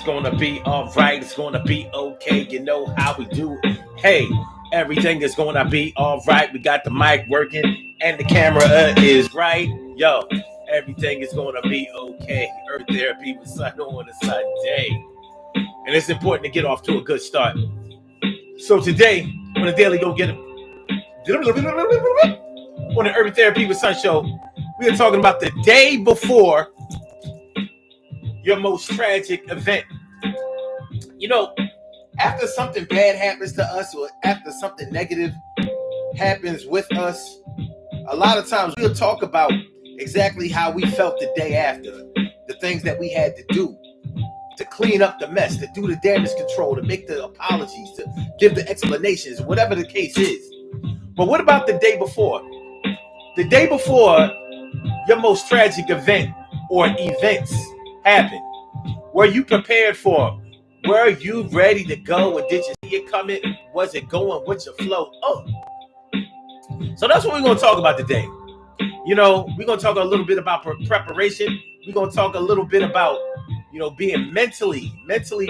gonna be all right. It's gonna be okay. You know how we do it. Hey, everything is gonna be all right. We got the mic working and the camera is right. Yo, everything is gonna be okay. Earth therapy with sun on a Sunday. And it's important to get off to a good start. So today, on the Daily Go Get It, on the Urban Therapy with Sun show, we are talking about the day before your most tragic event. You know, after something bad happens to us or after something negative happens with us, a lot of times we'll talk about exactly how we felt the day after, the things that we had to do to clean up the mess, to do the damage control, to make the apologies, to give the explanations, whatever the case is. But what about the day before? The day before your most tragic event or events happen. Were you prepared for them? Were you ready to go? And did you see it coming? Was it going with your flow? Oh. So that's what we're going to talk about today. You know, we're going to talk a little bit about preparation. We're going to talk a little bit about, you know, being mentally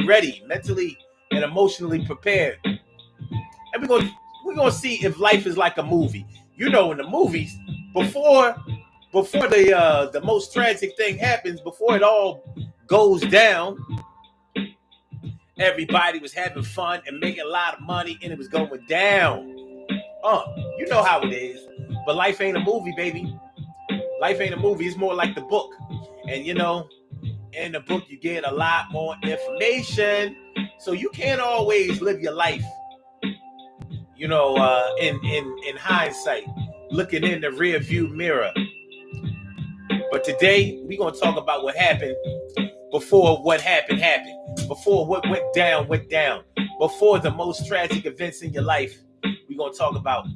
ready, mentally and emotionally prepared. And we're going to see if life is like a movie. You know, in the movies, before the most tragic thing happens, before it all goes down, everybody was having fun and making a lot of money, and it was going down. You know how it is. But life ain't a movie, baby. Life ain't a movie. It's more like the book. And, you know, in the book, you get a lot more information. So you can't always live your life, you know, in hindsight, looking in the rear view mirror. But today, we're going to talk about what happened before what happened. Before what went down. Before the most tragic events in your life. We're going to talk about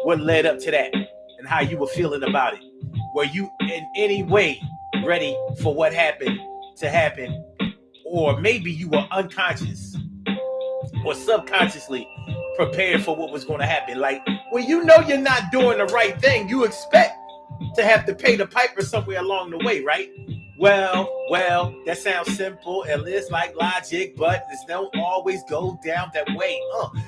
what led up to that and how you were feeling about it. Were you in any way ready for what happened to happen? Or maybe you were unconscious or subconsciously prepared for what was going to happen. Like, when you know you're not doing the right thing, you expect to have to pay the piper somewhere along the way, right? Well, that sounds simple and it's like logic, but it don't always go down that way.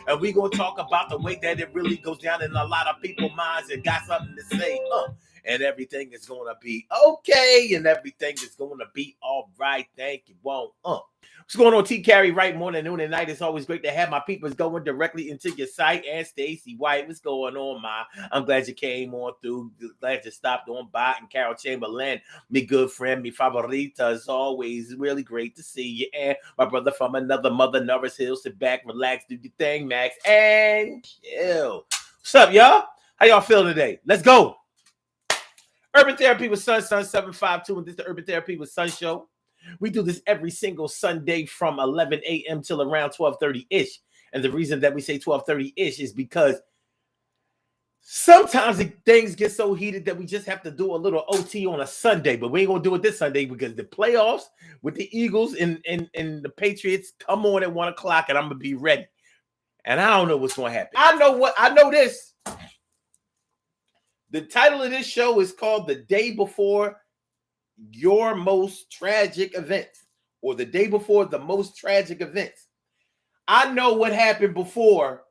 And we're going to talk about the way that it really goes down in a lot of people's minds that got something to say. And everything is going to be okay, and everything is going to be all right. Thank you. What's going on, T. Carey? Right, morning, noon, and night. It's always great to have my peoples going directly into your site. And Stacy White, what's going on, Ma? I'm glad you came on through. Glad you stopped on by. And Carol Chamberlain, me good friend, me favorita. As always, really great to see you. And my brother from another mother, Norris Hill. Sit back, relax, do your thing, Max, and chill. What's up, y'all? How y'all feeling today? Let's go. Urban Therapy with Sun 752, and this is the Urban Therapy with Sun show. We do this every single Sunday from 11 a.m. till around 12:30-ish. And the reason that we say 12:30-ish is because sometimes things get so heated that we just have to do a little OT on a Sunday. But we ain't going to do it this Sunday because the playoffs with the Eagles and the Patriots come on at 1 o'clock, and I'm going to be ready. And I don't know what's going to happen. I know this. The title of this show is called The Day Before Your Most Tragic Events, or The Day Before the Most Tragic Events. I know what happened before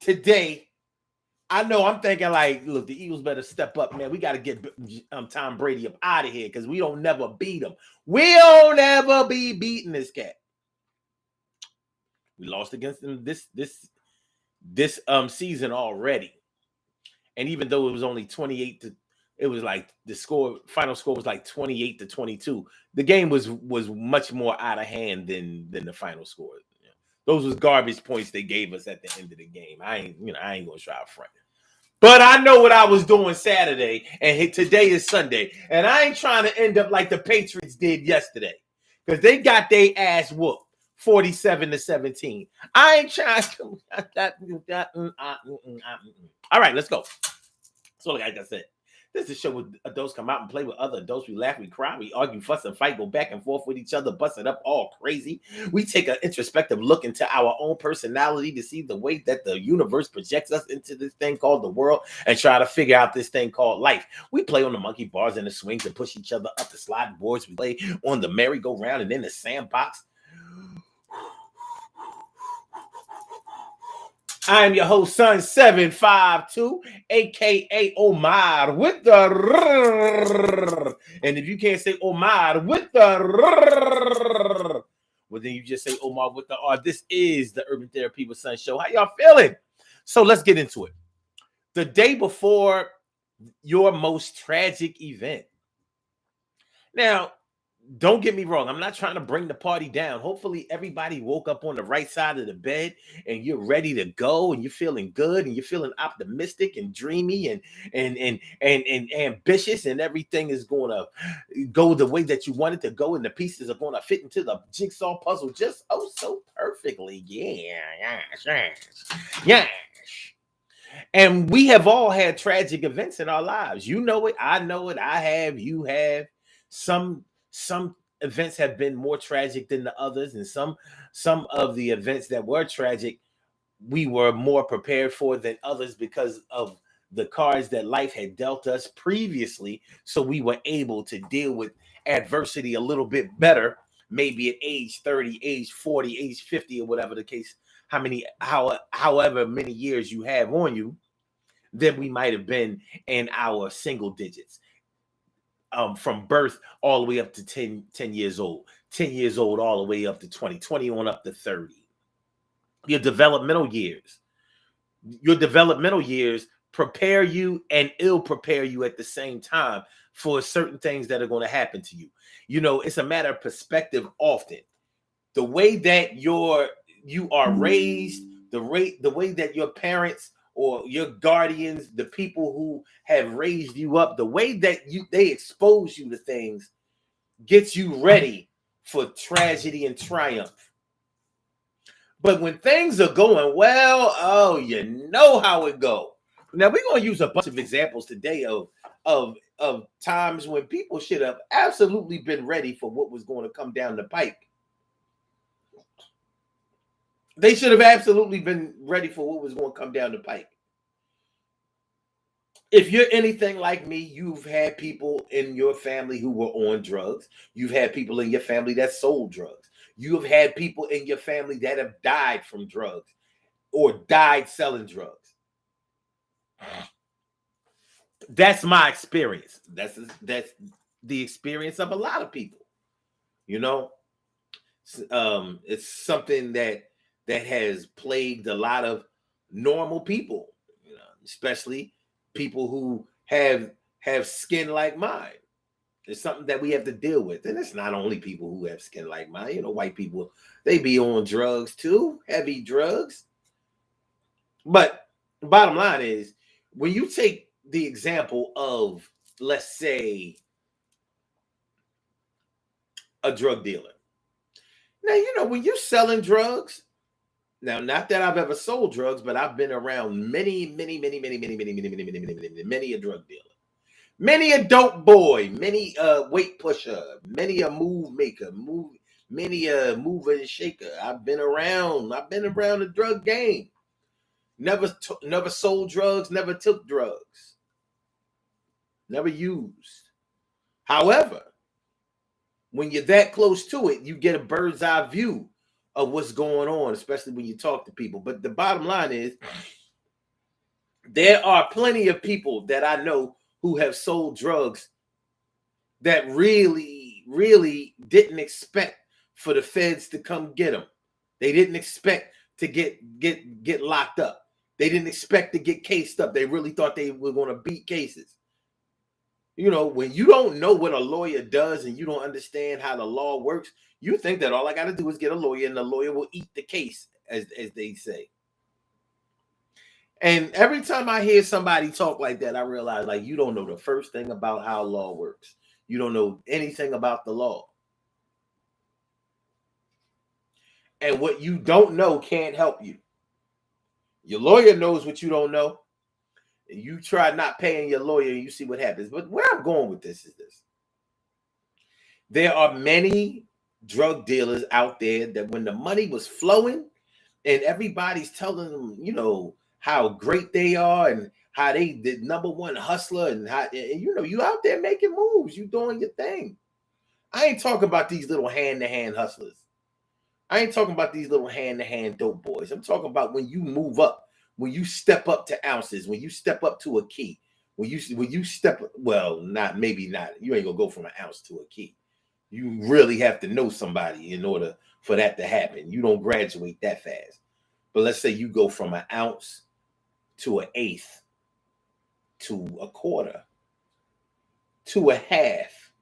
today. I know I'm thinking like, look, the Eagles better step up, man. We got to get Tom Brady up out of here because we don't never beat him. We don't ever be beating this cat. We lost against him this season already. And even though it was only 28 it was like the final score was like 28-22. The game was much more out of hand than the final score. Those was garbage points they gave us at the end of the game. I ain't gonna try to front. But I know what I was doing Saturday, and today is Sunday. And I ain't trying to end up like the Patriots did yesterday. Because they got their ass whooped 47-17. I ain't trying to. All right, let's go. That's all I got to say. This is a show where adults come out and play with other adults. We laugh, we cry, we argue, fuss, and fight, go back and forth with each other, bust it up all crazy. We take an introspective look into our own personality to see the way that the universe projects us into this thing called the world and try to figure out this thing called life. We play on the monkey bars and the swings and push each other up the sliding boards. We play on the merry-go-round and in the sandbox. I am your host, Son752, aka Omar with the rrrr. And if you can't say Omar with the rrrr, well, then you just say Omar with the R. This is the Urban Therapy with Son show. How y'all feeling? So let's get into it. The day before your most tragic event. Now, don't get me wrong. I'm not trying to bring the party down. Hopefully everybody woke up on the right side of the bed and you're ready to go and you're feeling good and you're feeling optimistic and dreamy and ambitious, and everything is going to go the way that you want it to go, and the pieces are going to fit into the jigsaw puzzle just so perfectly. Yeah. And we have all had tragic events in our lives. You know it. I know it. I have. You have. Some events have been more tragic than the others, and some of the events that were tragic we were more prepared for than others because of the cards that life had dealt us previously. So we were able to deal with adversity a little bit better, maybe at age 30, age 40, age 50, or whatever the case, however many years you have on you, than we might have been in our single digits. From birth all the way up to 10 years old, 10 years old all the way up to 20 on up to 30. Your developmental years prepare you and ill prepare you at the same time for certain things that are going to happen to you. You know, it's a matter of perspective often. The way that you are raised, the way that your parents or your guardians, the people who have raised you up, the way that they expose you to things gets you ready for tragedy and triumph. But when things are going well, oh, you know how it go. Now we're going to use a bunch of examples today of times when people should have absolutely been ready for what was going to come down the pike. They should have absolutely been ready for what was going to come down the pike. If you're anything like me, you've had people in your family who were on drugs. You've had people in your family that sold drugs. You have had people in your family that have died from drugs or died selling drugs. That's my experience. That's the experience of a lot of people. You know, it's something that has plagued a lot of normal people, you know, especially people who have skin like mine. It's something that we have to deal with. And it's not only people who have skin like mine. You know, white people, they be on drugs too, heavy drugs. But the bottom line is, when you take the example of, let's say, a drug dealer. Now, you know, when you're selling drugs, now, not that I've ever sold drugs, but I've been around many a drug dealer. Many a dope boy, many a weight pusher, many a move maker, many a mover and shaker. I've been around the drug game. Never sold drugs, never took drugs, never used. However, when you're that close to it, you get a bird's eye view of what's going on, especially when you talk to people. But the bottom line is, there are plenty of people that I know who have sold drugs that really didn't expect for the feds to come get them. They didn't expect to get locked up. They didn't expect to get cased up. They really thought they were going to beat cases. You know, when you don't know what a lawyer does and you don't understand how the law works, you think that all I got to do is get a lawyer and the lawyer will eat the case, as they say. And every time I hear somebody talk like that, I realize, like, you don't know the first thing about how law works. You don't know anything about the law. And what you don't know can't help you. Your lawyer knows what you don't know. You try not paying your lawyer, and you see what happens. But where I'm going with this is this: there are many drug dealers out there that when the money was flowing, and everybody's telling them, how great they are and how they the number one hustler and how you out there making moves, you doing your thing. I ain't talking about these little hand-to-hand hustlers. I ain't talking about these little hand-to-hand dope boys. I'm talking about when you move up, when you step up to ounces, when you step up to a key, when you step not maybe not. You ain't gonna go from an ounce to a key. You really have to know somebody in order for that to happen. You don't graduate that fast. But let's say you go from an ounce to an eighth, to a quarter, to a half,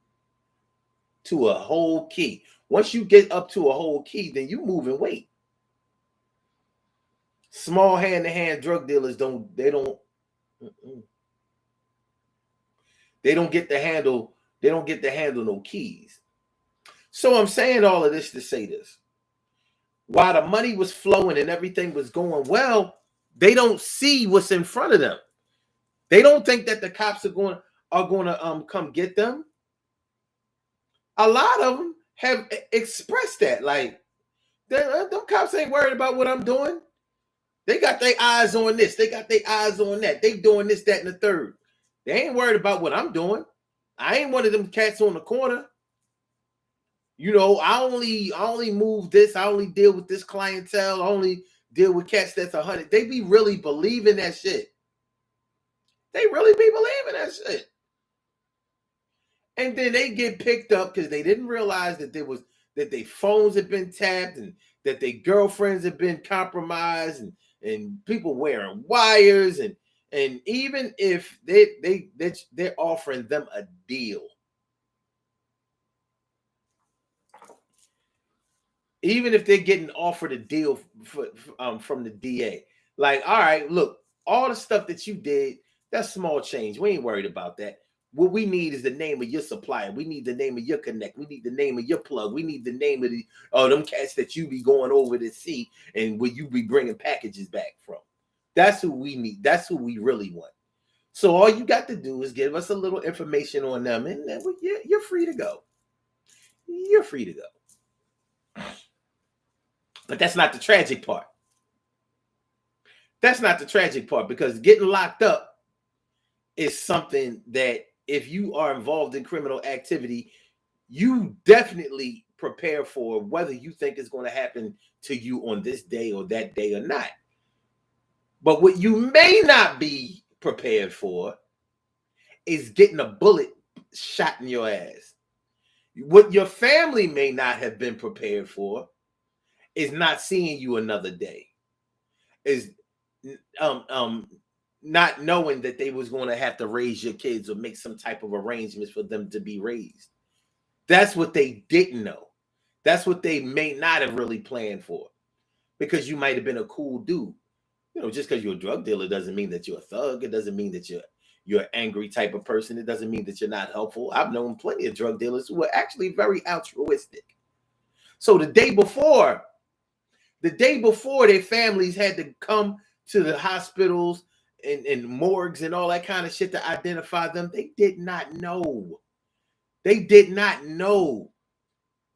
to a whole key. Once you get up to a whole key, then you move in weight. Small hand-to-hand drug dealers don't get the handle. They don't get to handle no keys. So I'm saying all of this to say this. While the money was flowing and everything was going well, they don't see what's in front of them. They don't think that the cops are going to come get them. A lot of them have expressed that, like, them cops ain't worried about what I'm doing. They got their eyes on this. They got their eyes on that. They doing this, that, and the third. They ain't worried about what I'm doing. I ain't one of them cats on the corner. I only move this. I only deal with this clientele. I only deal with cats that's 100. They be really believing that shit. They really be believing that shit. And then they get picked up because they didn't realize that their phones had been tapped and that their girlfriends had been compromised and people wearing wires and even if they're offering them a deal. Even if they're getting offered a deal from the DA, like, all right, look, all the stuff that you did, that's small change. We ain't worried about that. What we need is the name of your supplier. We need the name of your connect. We need the name of your plug. We need the name of them cats that you be going over to see and where you be bringing packages back from. That's who we need. That's who we really want. So all you got to do is give us a little information on them, and then you're free to go. You're free to go. But that's not the tragic part. That's not the tragic part, because getting locked up is something that if you are involved in criminal activity, you definitely prepare for whether you think it's going to happen to you on this day or that day or not. But what you may not be prepared for is getting a bullet shot in your ass. What your family may not have been prepared for is not seeing you another day. Is not knowing that they was going to have to raise your kids or make some type of arrangements for them to be raised. That's what they didn't know. That's what they may not have really planned for, because you might have been a cool dude. Just because you're a drug dealer doesn't mean that you're a thug. It doesn't mean that you're an angry type of person. It doesn't mean that you're not helpful. I've known plenty of drug dealers who were actually very altruistic. So the day before their families had to come to the hospitals and morgues and all that kind of shit to identify them, they did not know. They did not know,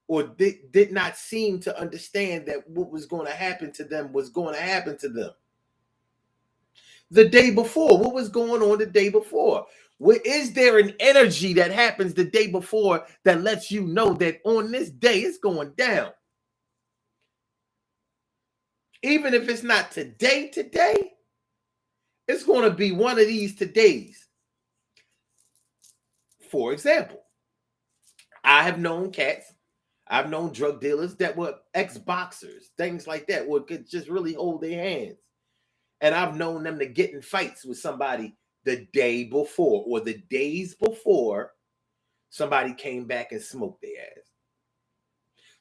or did not seem to understand that what was going to happen to them was going to happen to them. The day before, what was going on the day before? Is there an energy that happens the day before that lets you know that on this day it's going down? Even if it's not today, it's going to be one of these todays. For example, I have known cats, I've known drug dealers that were ex-boxers, things like that, where could just really hold their hands. And I've known them to get in fights with somebody the day before or the days before somebody came back and smoked their ass.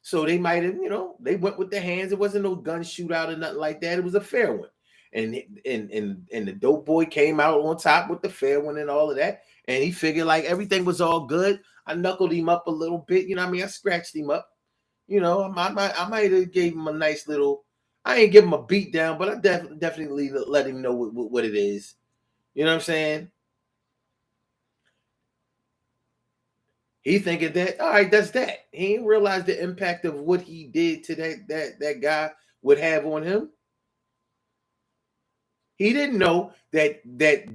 So they might have, they went with their hands. It wasn't no gun shootout or nothing like that. It was a fair one. And the dope boy came out on top with the fair one and all of that. And he figured like everything was all good. I knuckled him up a little bit. I scratched him up. I might have gave him a nice little, I ain't give him a beat down, but I definitely let him know what it is. You know what I'm saying? He thinking that, all right, that's that. He didn't realize the impact of what he did to that guy would have on him. He didn't know that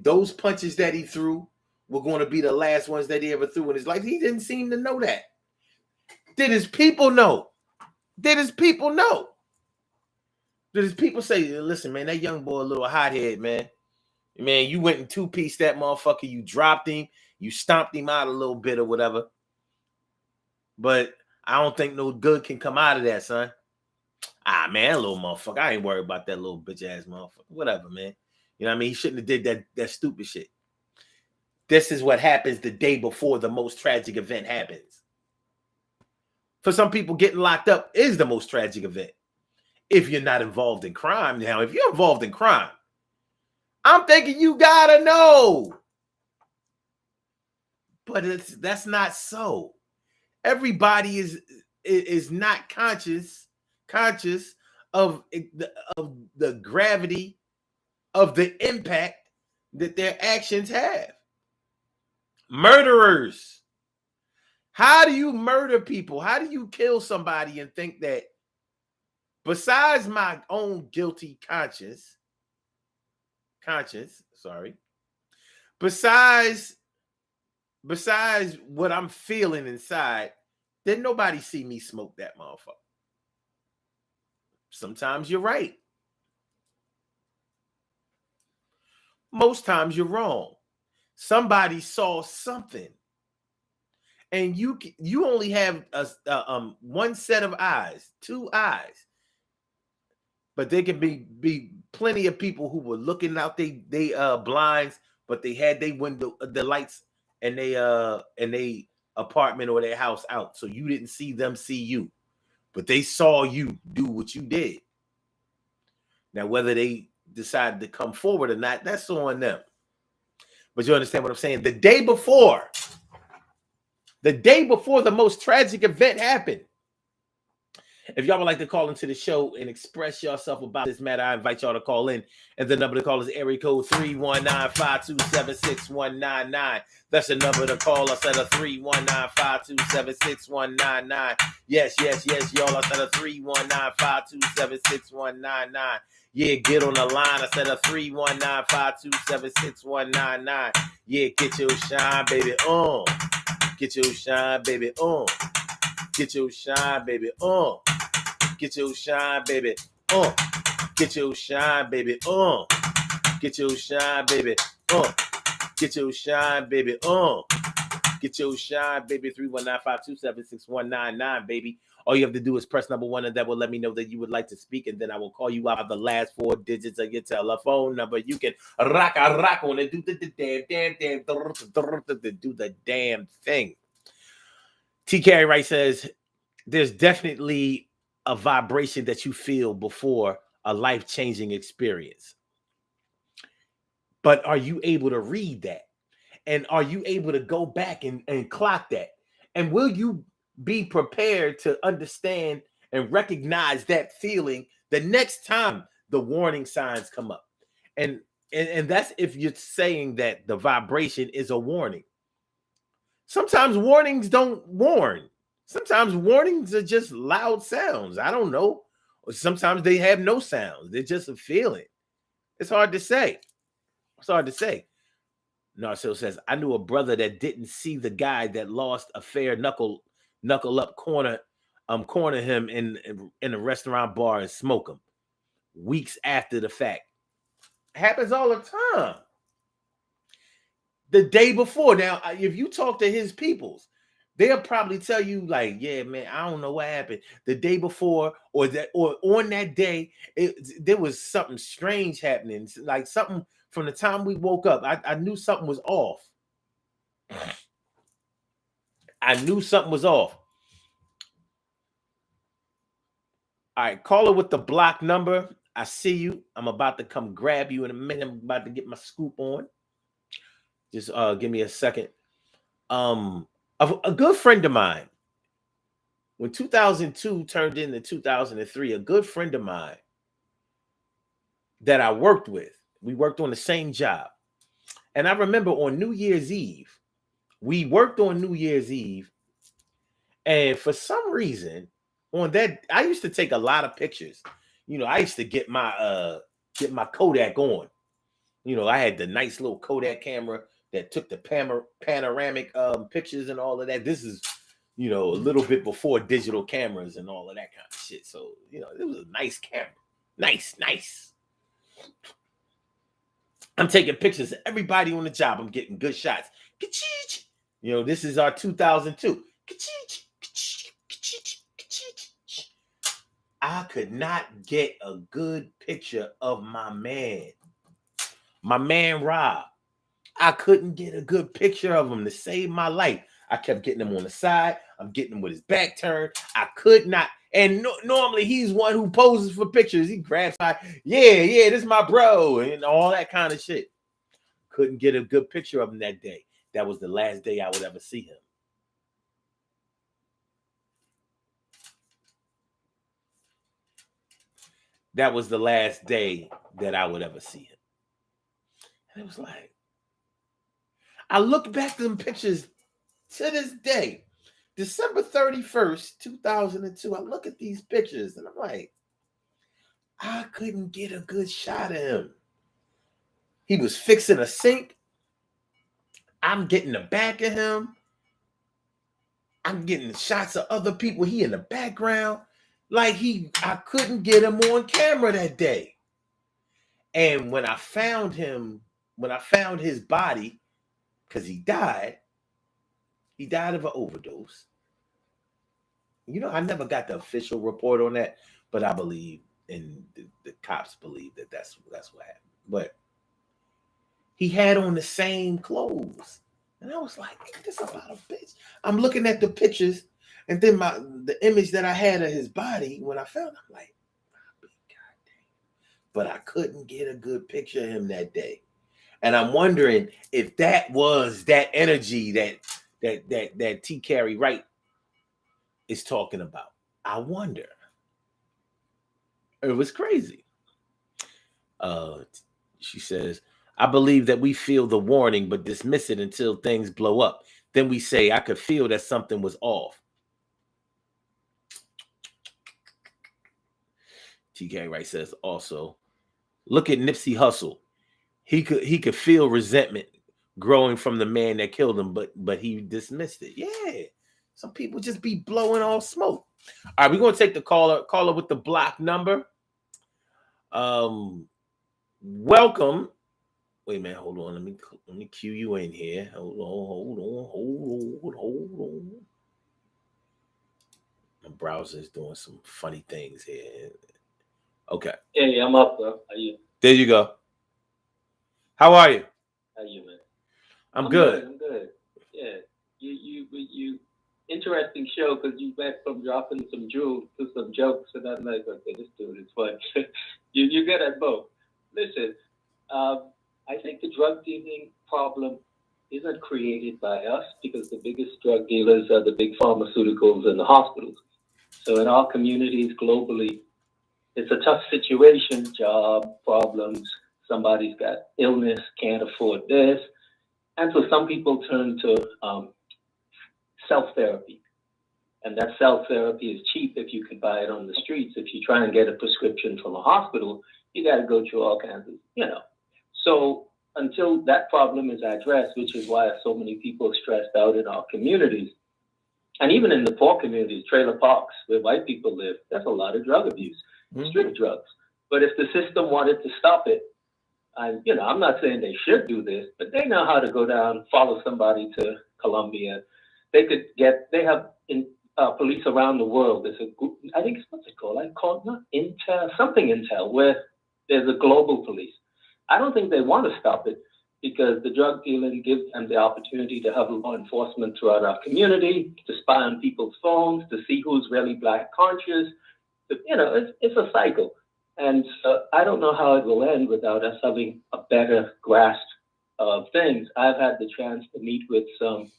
those punches that he threw were going to be the last ones that he ever threw in his life. He didn't seem to know that. Did his people know? Did his people know? Did his people say, listen, man, that young boy a little hothead, man. Man, you went and two-piece that motherfucker. You dropped him. You stomped him out a little bit or whatever. But I don't think no good can come out of that, son. Ah, man, that little motherfucker. I ain't worried about that little bitch-ass motherfucker. Whatever, man. You know what I mean? He shouldn't have did that stupid shit. This is what happens the day before the most tragic event happens. For some people, getting locked up is the most tragic event. If you're not involved in crime. Now, if you're involved in crime, I'm thinking you gotta know. But that's not so. Everybody is not conscious of the gravity of the impact that their actions have. Murderers. How do you murder people? How do you kill somebody and think that besides my own guilty conscience, besides what I'm feeling inside, then nobody see me smoke that motherfucker? Sometimes you're right. Most times you're wrong. Somebody saw something, and you only have one set of eyes, two eyes, but there can be plenty of people who were looking out they blinds, but they had their window, the lights, and they apartment or their house out, so you didn't see them see you, but they saw you do what you did. Now, whether they decided to come forward or not, that's on them. But you understand what I'm saying? The day before the most tragic event happened. If y'all would like to call into the show and express yourself about this matter, I invite y'all to call in. And the number to call is area code 319-527-6199. That's the number to call us at a 319-527-6199. Yes, y'all. I said a 319-527-6199. Yeah, get on the line. I said a 319-527-6199. Yeah, get your shine, baby, on. Get your shine, baby, on. Get your shine, baby, on. Get your shine, baby, on. Get your shine, baby, on. Get your shine, baby, on. Get your shine, baby, on. Get your shine, baby. 319-527-6199, baby. All you have to do is press number 1, and that will let me know that you would like to speak, and then I will call you out the last 4 digits of your telephone number. You can rock on it, do the damn thing. T. Carey Wright says, there's definitely a vibration that you feel before a life-changing experience. But are you able to read that? And are you able to go back and clock that? And will you be prepared to understand and recognize that feeling the next time the warning signs come up? And that's if you're saying that the vibration is a warning. Sometimes warnings don't warn. Sometimes warnings are just loud sounds. I don't know. Or sometimes they have no sounds. They're just a feeling. It's hard to say. Narcil says, I knew a brother that didn't see the guy that lost a fair knuckle up corner him in a restaurant bar and smoke him weeks after the fact. It happens all the time. The day before. Now, if you talk to his peoples, they'll probably tell you, like, yeah, man, I don't know what happened the day before or on that day. There was something strange happening, like something from the time we woke up. I knew something was off. All right, caller with the block number. I see you. I'm about to come grab you in a minute. I'm about to get my scoop on. Just give me a second. A good friend of mine, when 2002 turned into 2003, a good friend of mine that I worked with, we worked on the same job. And I remember on New Year's Eve, we worked on New Year's Eve, and for some reason, on that, I used to take a lot of pictures. I used to get my Kodak on. I had the nice little Kodak camera that took the panoramic pictures and all of that. This is, a little bit before digital cameras and all of that kind of shit. So, it was a nice camera. Nice. I'm taking pictures of everybody on the job. I'm getting good shots. This is our 2002. I could not get a good picture of my man Rob. I couldn't get a good picture of him to save my life. I kept getting him on the side. I'm getting him with his back turned. I could not. And normally he's one who poses for pictures. He grabs my, this is my bro, and all that kind of shit. Couldn't get a good picture of him that day. That was the last day I would ever see him. That was the last day that I would ever see him. And it was like, I look back at them pictures to this day, December 31st, 2002. I look at these pictures and I'm like, I couldn't get a good shot of him. He was fixing a sink. I'm getting the back of him. I'm getting shots of other people. He in the background. I couldn't get him on camera that day. And when I found his body, because he died of an overdose. I never got the official report on that, but I believe, and the cops believe that's what happened. But he had on the same clothes. And I was like, this about a bitch. I'm looking at the pictures, and then the image that I had of his body when I found him, I'm like, God damn. But I couldn't get a good picture of him that day. And I'm wondering if that was that energy that T. Carey Wright is talking about. I wonder. It was crazy. She says, I believe that we feel the warning, but dismiss it until things blow up. Then we say, I could feel that something was off. TK Wright says also, look at Nipsey Hussle. He could feel resentment growing from the man that killed him, but he dismissed it. Yeah. Some people just be blowing all smoke. All right, we're gonna take the caller with the block number. Welcome. Wait a minute, hold on. Let me cue you in here. Hold on. My browser is doing some funny things here. Okay. Yeah, I'm up, bro. How you? There you go. How are you? How you, man? I'm good. I'm good. Yeah. You interesting show because you went from dropping some jewels to some jokes, and I'm like, okay, this dude is fun. you get at both. Listen, I think the drug dealing problem isn't created by us because the biggest drug dealers are the big pharmaceuticals and the hospitals. So in our communities globally, it's a tough situation, job problems, somebody's got illness, can't afford this. And so some people turn to self-therapy. And that self-therapy is cheap if you can buy it on the streets. If you try and get a prescription from a hospital, you got to go through all kinds of, So until that problem is addressed, which is why so many people are stressed out in our communities, and even in the poor communities, trailer parks where white people live, there's a lot of drug abuse, street drugs. But if the system wanted to stop it, I'm not saying they should do this, but they know how to go down, follow somebody to Colombia. They have police around the world. There's a group, I think it's what's it called? I call it not Intel, where there's a global police. I don't think they want to stop it because the drug dealing gives them the opportunity to have law enforcement throughout our community, to spy on people's phones, to see who's really black conscious. It's a cycle. And I don't know how it will end without us having a better grasp of things. I've had the chance to meet with some,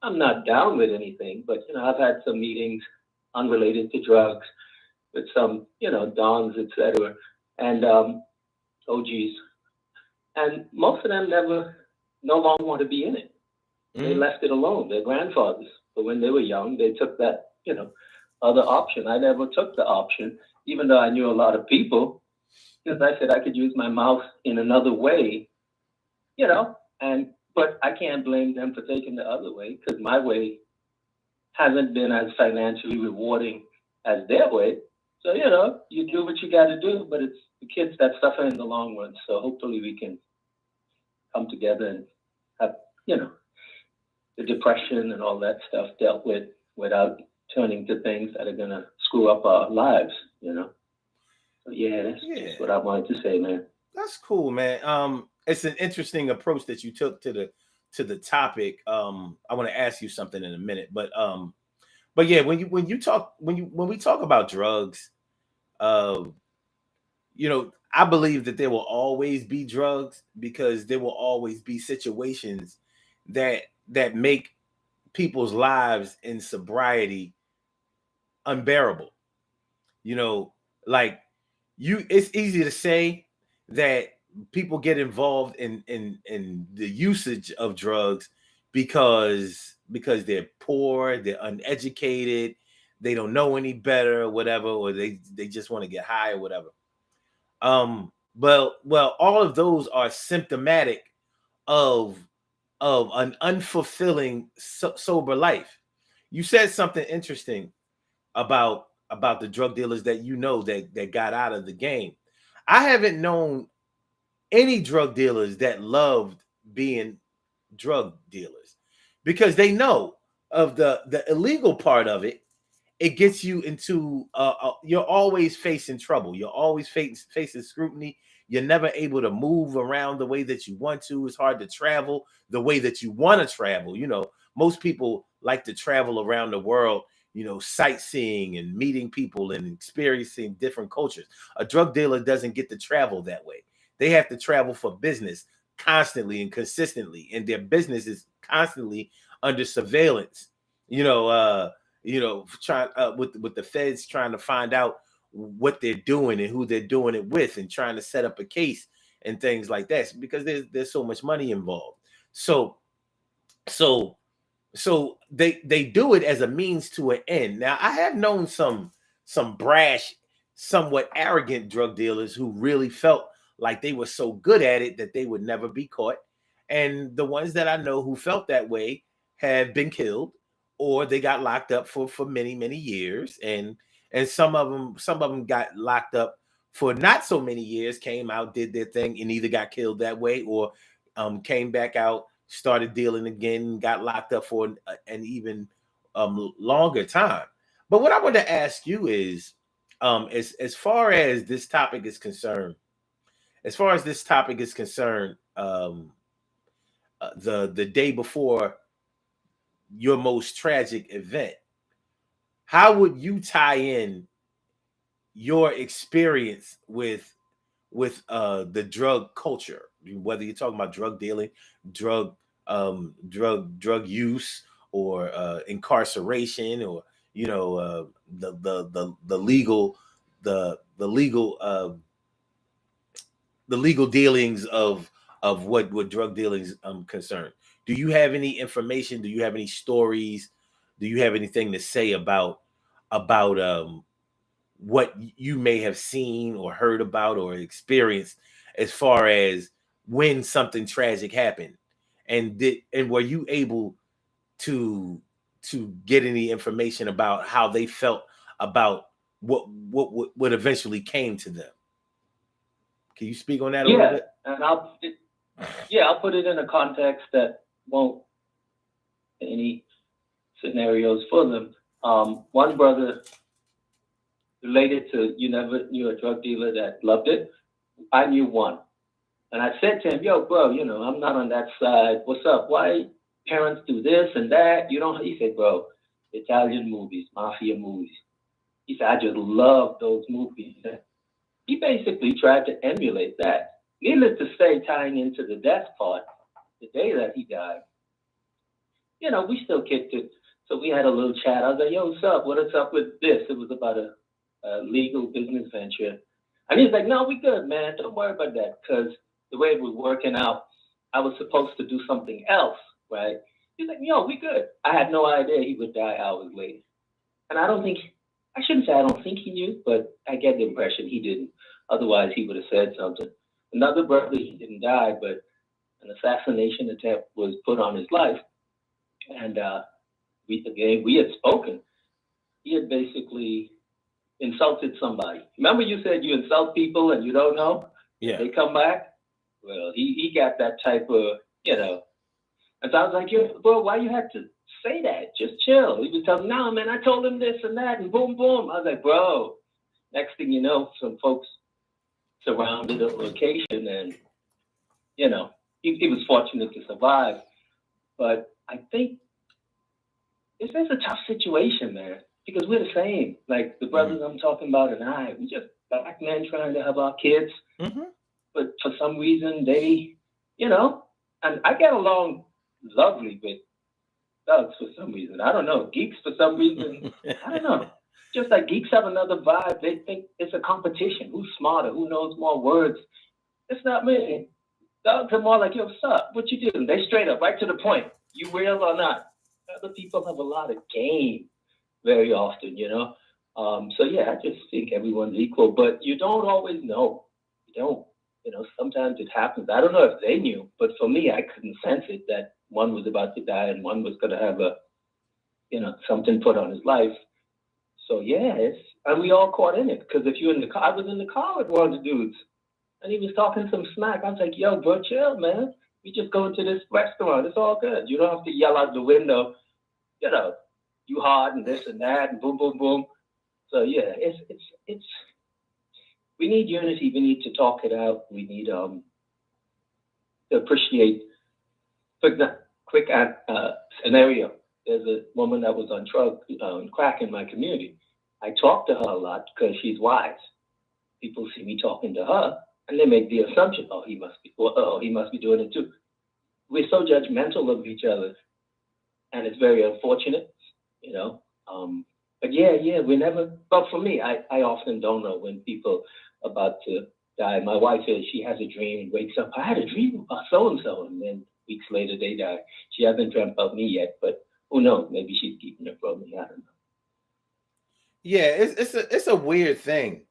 I'm not down with anything, but, I've had some meetings unrelated to drugs with some, dons, etc. and OGs. And most of them never no longer want to be in it. They left it alone. Their grandfathers, but when they were young, they took that, other option. I never took the option, even though I knew a lot of people, because I said I could use my mouth in another way, and but I can't blame them for taking the other way because my way hasn't been as financially rewarding as their way. So, you do what you got to do, but it's the kids that suffer in the long run. So hopefully we can come together and have, you know, the depression and all that stuff dealt with without turning to things that are going to screw up our lives. So, yeah, that's just what I wanted to say, man. That's cool, man. It's an interesting approach that you took to the topic. I want to ask you something in a minute, but yeah, when we talk about drugs, uh, I believe that there will always be drugs because there will always be situations that that make people's lives in sobriety unbearable. You know, like it's easy to say that people get involved in the usage of drugs because they're poor, they're uneducated, they don't know any better or whatever, or they just want to get high or whatever. Well, all of those are symptomatic of an unfulfilling sober life. You said something interesting about the drug dealers that that got out of the game. I haven't known any drug dealers that loved being drug dealers because they know of the illegal part of it. It gets you into you're always facing trouble. You're always facing scrutiny. You're never able to move around the way that you want to. It's hard to travel the way that you want to travel. Most people like to travel around the world, sightseeing and meeting people and experiencing different cultures. A drug dealer doesn't get to travel that way. They have to travel for business constantly and consistently, and their business is constantly under surveillance. You know, trying with the feds trying to find out what they're doing and who they're doing it with, and trying to set up a case and things like that because there's so much money involved. So so they do it as a means to an end. Now I have known some brash, somewhat arrogant drug dealers who really felt like they were so good at it that they would never be caught. And the ones that I know who felt that way have been killed or they got locked up for many years. And some of them got locked up for not so many years, came out, did their thing, and either got killed that way or came back out, started dealing again, got locked up for an even longer time. But what I want to ask you is, as far as this topic is concerned, the day before your most tragic event, how would you tie in your experience with the drug culture, whether you're talking about drug dealing, drug drug use, or incarceration, or the legal the legal the legal dealings of what drug dealings concern. Do you have any information? Do you have any stories? Do you have anything to say about what you may have seen or heard about or experienced as far as when something tragic happened, and were you able to get any information about how they felt about what eventually came to them? Can you speak on that a little Yeah, bit? and I'll put it in a context that won't any scenarios for them. One brother related to you never knew a drug dealer that loved it. I knew one. And I said to him, yo, bro, I'm not on that side. What's up? Why parents do this and that? You don't, he said, bro, Italian movies, mafia movies. He said, I just love those movies. He basically tried to emulate that. Needless to say, tying into the death part, the day that he died, we still kicked it. So we had a little chat. I was like, yo, what's up? What is up with this? It was about a legal business venture. And he's like, no, we good, man. Don't worry about that. Because the way it was working out, I was supposed to do something else, right? He's like, yo, we good. I had no idea he would die hours later. And I don't think, I shouldn't say I don't think he knew, but I get the impression he didn't. Otherwise, he would have said something. Another brother, he didn't die, but an assassination attempt was put on his life. And we had spoken. He had basically insulted somebody. Remember you said you insult people and you don't know? Yeah. They come back? Well, he got that type of, you know. And so I was like, yo, bro, why you had to say that? Just chill. He was telling me, no, man, I told him this and that, and boom, boom. I was like, bro, next thing you know, some folks surrounded the location, and, you know, he was fortunate to survive. But I think it's just a tough situation, man, because we're the same. Like the brothers I'm talking about and I, we just black men trying to have our kids. Mm-hmm. But for some reason, they, you know, and I get along lovely with thugs for some reason. I don't know. Geeks for some reason, I don't know. Just like geeks have another vibe. They think it's a competition. Who's smarter? Who knows more words? It's not me. Thugs are more like, yo, what's up? What you doing? They straight up, right to the point. You real or not? Other people have a lot of game very often, you know. So yeah, I just think everyone's equal, but you don't always know. You don't. You know, sometimes it happens. I don't know if they knew, but for me, I couldn't sense it that one was about to die and one was going to have a, you know, something put on his life. So yeah, and we all caught in it because if you're in the car, I was in the car with one of the dudes, and he was talking some smack. I was like, yo, bro, chill, man. We just go to this restaurant. It's all good. You don't have to yell out the window, you know, you hard and this and that and boom, boom, boom. So yeah, it's we need unity. We need to talk it out. We need to appreciate. Quick scenario. There's a woman that was on crack in my community. I talk to her a lot because she's wise. People see me talking to her, and they make the assumption, oh, he must be doing it too. We're so judgmental of each other, and it's very unfortunate, you know. But yeah, we never. But for me, I often don't know when people about to die. My wife says she has a dream and wakes up. I had a dream about so and so, and then weeks later they die. She hasn't dreamt about me yet, but who knows? Maybe she's keeping it from me. I don't know. Yeah, it's a weird thing.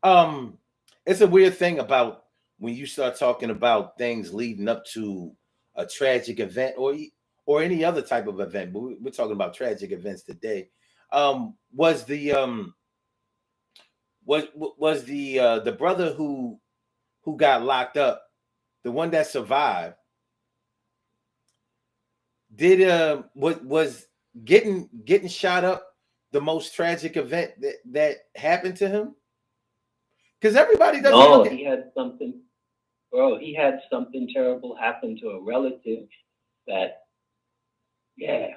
It's a weird thing about when you start talking about things leading up to a tragic event or any other type of event. But we're talking about tragic events today. Was the brother who got locked up, the one that survived, did was getting shot up the most tragic event that happened to him? Because everybody doesn't No, look at. he had something, bro. He had something terrible happen to a relative that, yeah,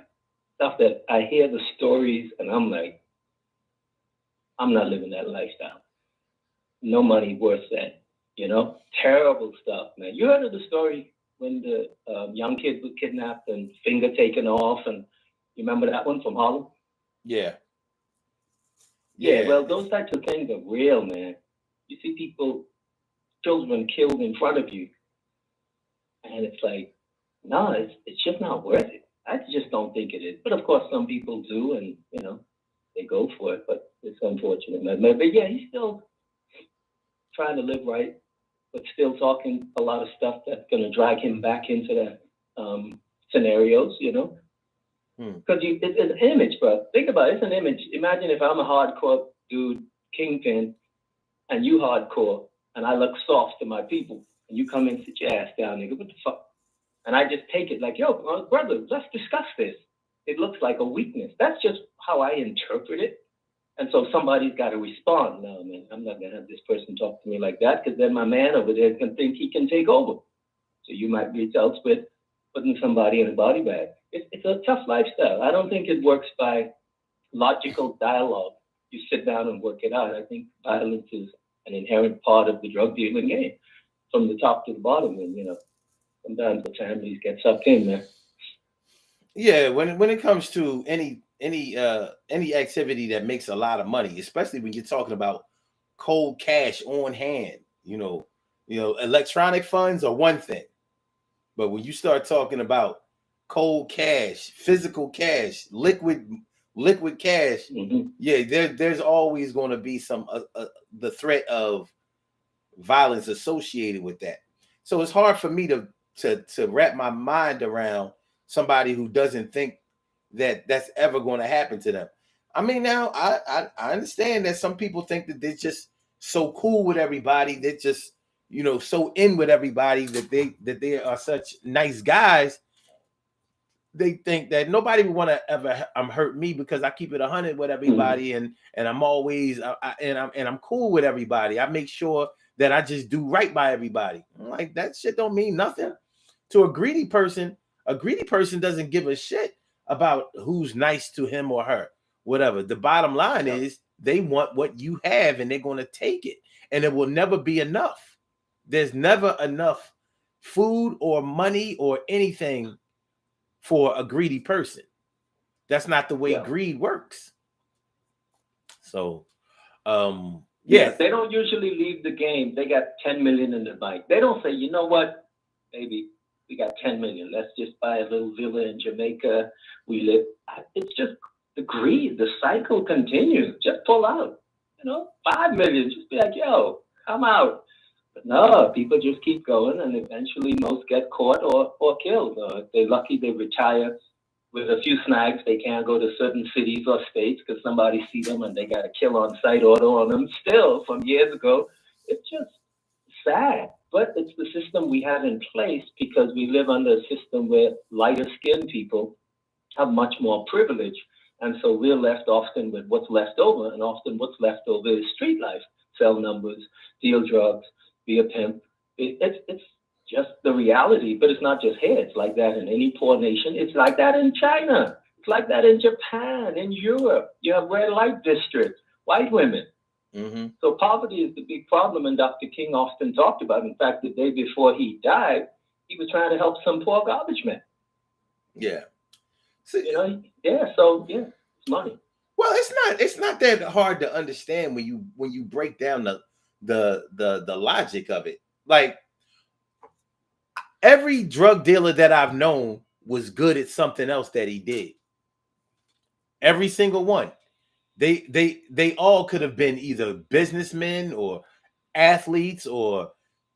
stuff that I hear the stories and I'm like, I'm not living that lifestyle. No money worth that, you know? Terrible stuff, man. You heard of the story when the young kid was kidnapped and finger taken off, and you remember that one from Harlem? Yeah, Yeah, yeah, well, those types of things are real, man. You see people, children killed in front of you, and it's like, no, it's just not worth it. I just don't think it is. But of course, some people do, and you know, they go for it. But it's unfortunate, man. But yeah, he's still trying to live right, but still talking a lot of stuff that's going to drag him back into that scenarios, you know. Because it's an image, bro. Think about it. It's an image. Imagine if I'm a hardcore dude, kingpin, and you hardcore, and I look soft to my people, and you come and sit your ass down, nigga. What the fuck? And I just take it like, yo, brother, let's discuss this. It looks like a weakness. That's just how I interpret it. And so somebody's got to respond. No, man, I'm not going to have this person talk to me like that because then my man over there can think he can take over. So you might reach out with putting somebody in a body bag. It's a tough lifestyle. I don't think it works by logical dialogue. You sit down and work it out. I think violence is an inherent part of the drug dealing game from the top to the bottom. And, you know, sometimes the families get sucked in, man. yeah. When it comes to any activity that makes a lot of money, especially when you're talking about cold cash on hand, you know, electronic funds are one thing, But when you start talking about cold cash, physical cash, liquid cash, yeah, there's always going to be some the threat of violence associated with that. So it's hard for me to wrap my mind around somebody who doesn't think that that's ever going to happen to them. I mean, now I understand that some people think that they're just so cool with everybody, they're just so in with everybody that they are such nice guys. They think that nobody would want to ever hurt me because I keep it 100 with everybody, and I'm always I'm cool with everybody. I make sure that I just do right by everybody. I'm like, that shit don't mean nothing to a greedy person. A greedy person doesn't give a shit about who's nice to him or her, whatever. The bottom line is they want what you have and they're going to take it, and it will never be enough. There's never enough food or money or anything for a greedy person. That's not the way greed works. So, yeah, they don't usually leave the game. They got 10 million in the bank. They don't say, you know what, baby, we got 10 million. Let's just buy a little villa in Jamaica. We live. It's just the greed. The cycle continues. Just pull out. 5 million. Just be like, yo, come out. But no, people just keep going, and eventually most get caught or killed. If they're lucky, they retire with a few snags. They can't go to certain cities or states because somebody see them and they got a kill on sight order on them still from years ago. It's just sad, but it's the system we have in place because we live under a system where lighter skinned people have much more privilege. And so we're left often with what's left over, and often what's left over is street life, sell numbers, deal drugs, be a pimp. It's just the reality, but it's not just here. It's like that in any poor nation. It's like that in China. It's like that in Japan, in Europe. You have red light districts, white women. So poverty is the big problem, and Dr. King often talked about. In fact, the day before he died, he was trying to help some poor garbage man. Yeah. So, it's money. Well, it's not that hard to understand when you break down the logic of it. Like, every drug dealer that I've known was good at something else that he did. Every single one. They all could have been either businessmen or athletes or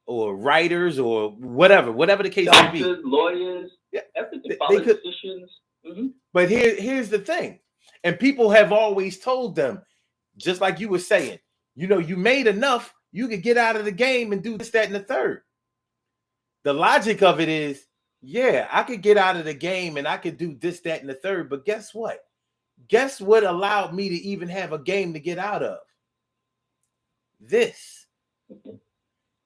writers or whatever the case may be. Lawyers, everything, politicians. But here's the thing. And people have always told them, just like you were saying, you made enough, you could get out of the game and do this, that, and the third. The logic of it is, yeah, I could get out of the game and I could do this, that, and the third. But guess what? Guess what allowed me to even have a game to get out of? This.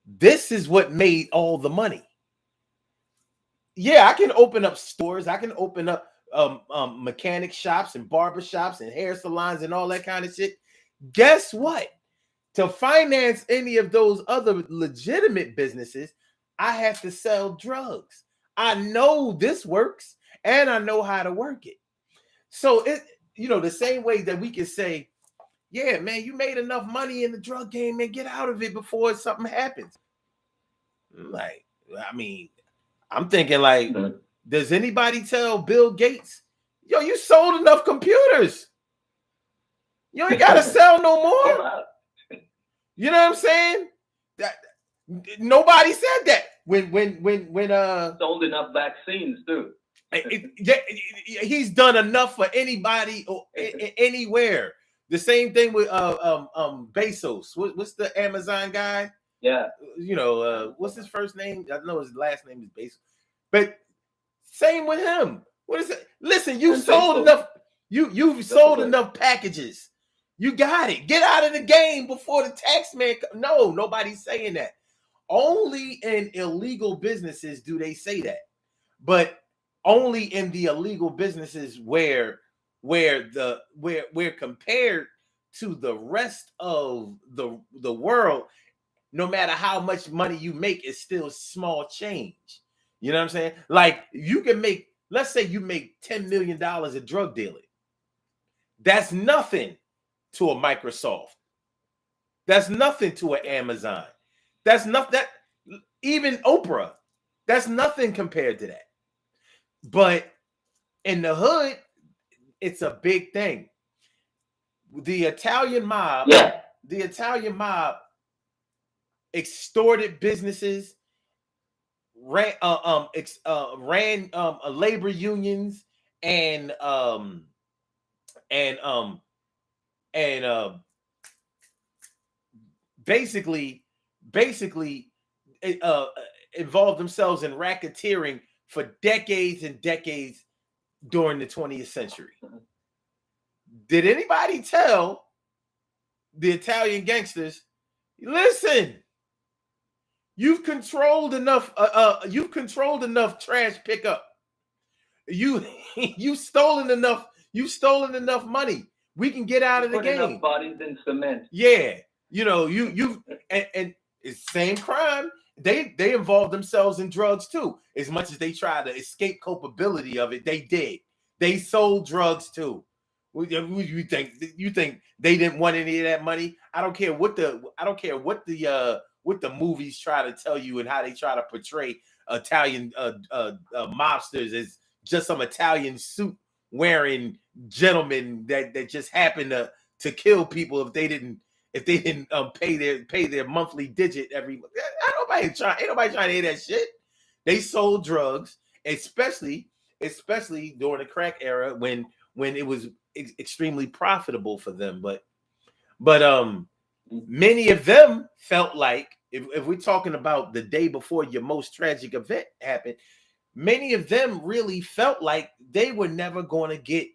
This is what made all the money. Yeah, I can open up stores. I can open up mechanic shops and barber shops and hair salons and all that kind of shit. Guess what? To finance any of those other legitimate businesses, I have to sell drugs. I know this works and I know how to work it. So the same way that we can say, yeah, man, you made enough money in the drug game, man, get out of it before something happens. Like, I mean, I'm thinking like, does anybody tell Bill Gates, yo, you sold enough computers. You ain't got to sell no more. You know what I'm saying? That nobody said that when sold enough vaccines too. He's done enough for anybody or anywhere. The same thing with Bezos. What's the Amazon guy? Yeah. What's his first name? I know his last name is Bezos. But same with him. What is it? Listen, you sold enough. You've sold enough packages. You got it. Get out of the game before the tax man. No, nobody's saying that. Only in illegal businesses do they say that. But only in the illegal businesses where compared to the rest of the world, no matter how much money you make, it's still small change. You know what I'm saying? Like, you can make, let's say you make $10 million of drug dealing. That's nothing to a Microsoft. That's nothing to an Amazon. That's nothing. That even Oprah, That's nothing compared to that. But in the hood, it's a big thing. The Italian mob extorted businesses, ran labor unions, and and um and basically uh, involved themselves in racketeering for decades and decades during the 20th century. Did anybody tell the Italian gangsters, listen, you've controlled enough trash pickup. You've stolen enough money. We can get out of the game. Enough bodies in cement. Yeah. And it's same crime. They involved themselves in drugs too. As much as they tried to escape culpability of it, they did. They sold drugs too. You think they didn't want any of that money? I don't care what the movies try to tell you and how they try to portray Italian mobsters as just some Italian suit wearing gentlemen that just happen to kill people if they didn't pay their monthly digit every. Ain't nobody trying to hear that shit. They sold drugs, especially during the crack era when it was extremely profitable for them. But many of them felt like, if we're talking about the day before your most tragic event happened, many of them really felt like they were never going to get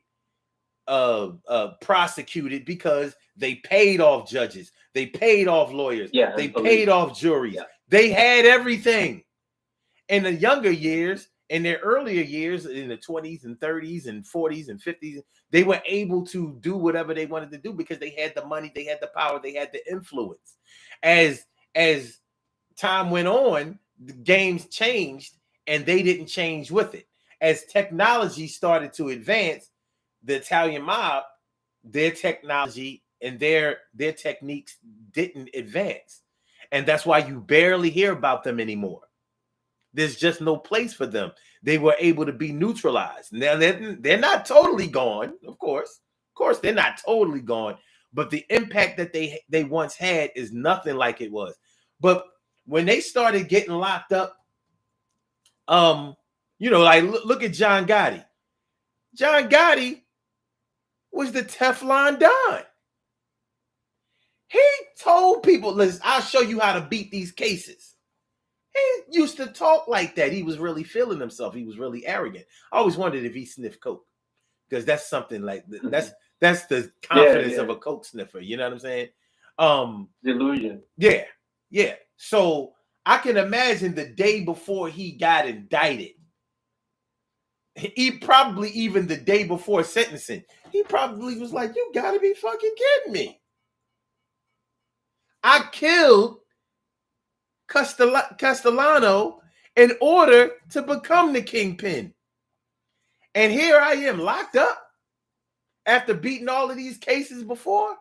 prosecuted because they paid off judges, they paid off lawyers, they paid off juries. They had everything. In the younger years, in their earlier years, in the 20s and 30s and 40s and 50s, they were able to do whatever they wanted to do because they had the money, they had the power, they had the influence. As time went on, the games changed and they didn't change with it. As technology started to advance, the Italian mob, their technology and their techniques didn't advance. And that's why you barely hear about them anymore. There's just no place for them. They were able to be neutralized. Now they're not totally gone, of course. Of course, they're not totally gone, but the impact that they once had is nothing like it was. But when they started getting locked up, like look at John Gotti. John Gotti was the Teflon Don. He told people, listen, I'll show you how to beat these cases. He used to talk like that. He was really feeling himself. He was really arrogant. I always wondered if he sniffed coke, because that's something like that's the confidence of a coke sniffer. You know what I'm saying? Delusion. Yeah. So I can imagine the day before he got indicted, he probably even the day before sentencing, he probably was like, "You gotta be fucking kidding me! I killed Castellano in order to become the kingpin. And here I am locked up after beating all of these cases before."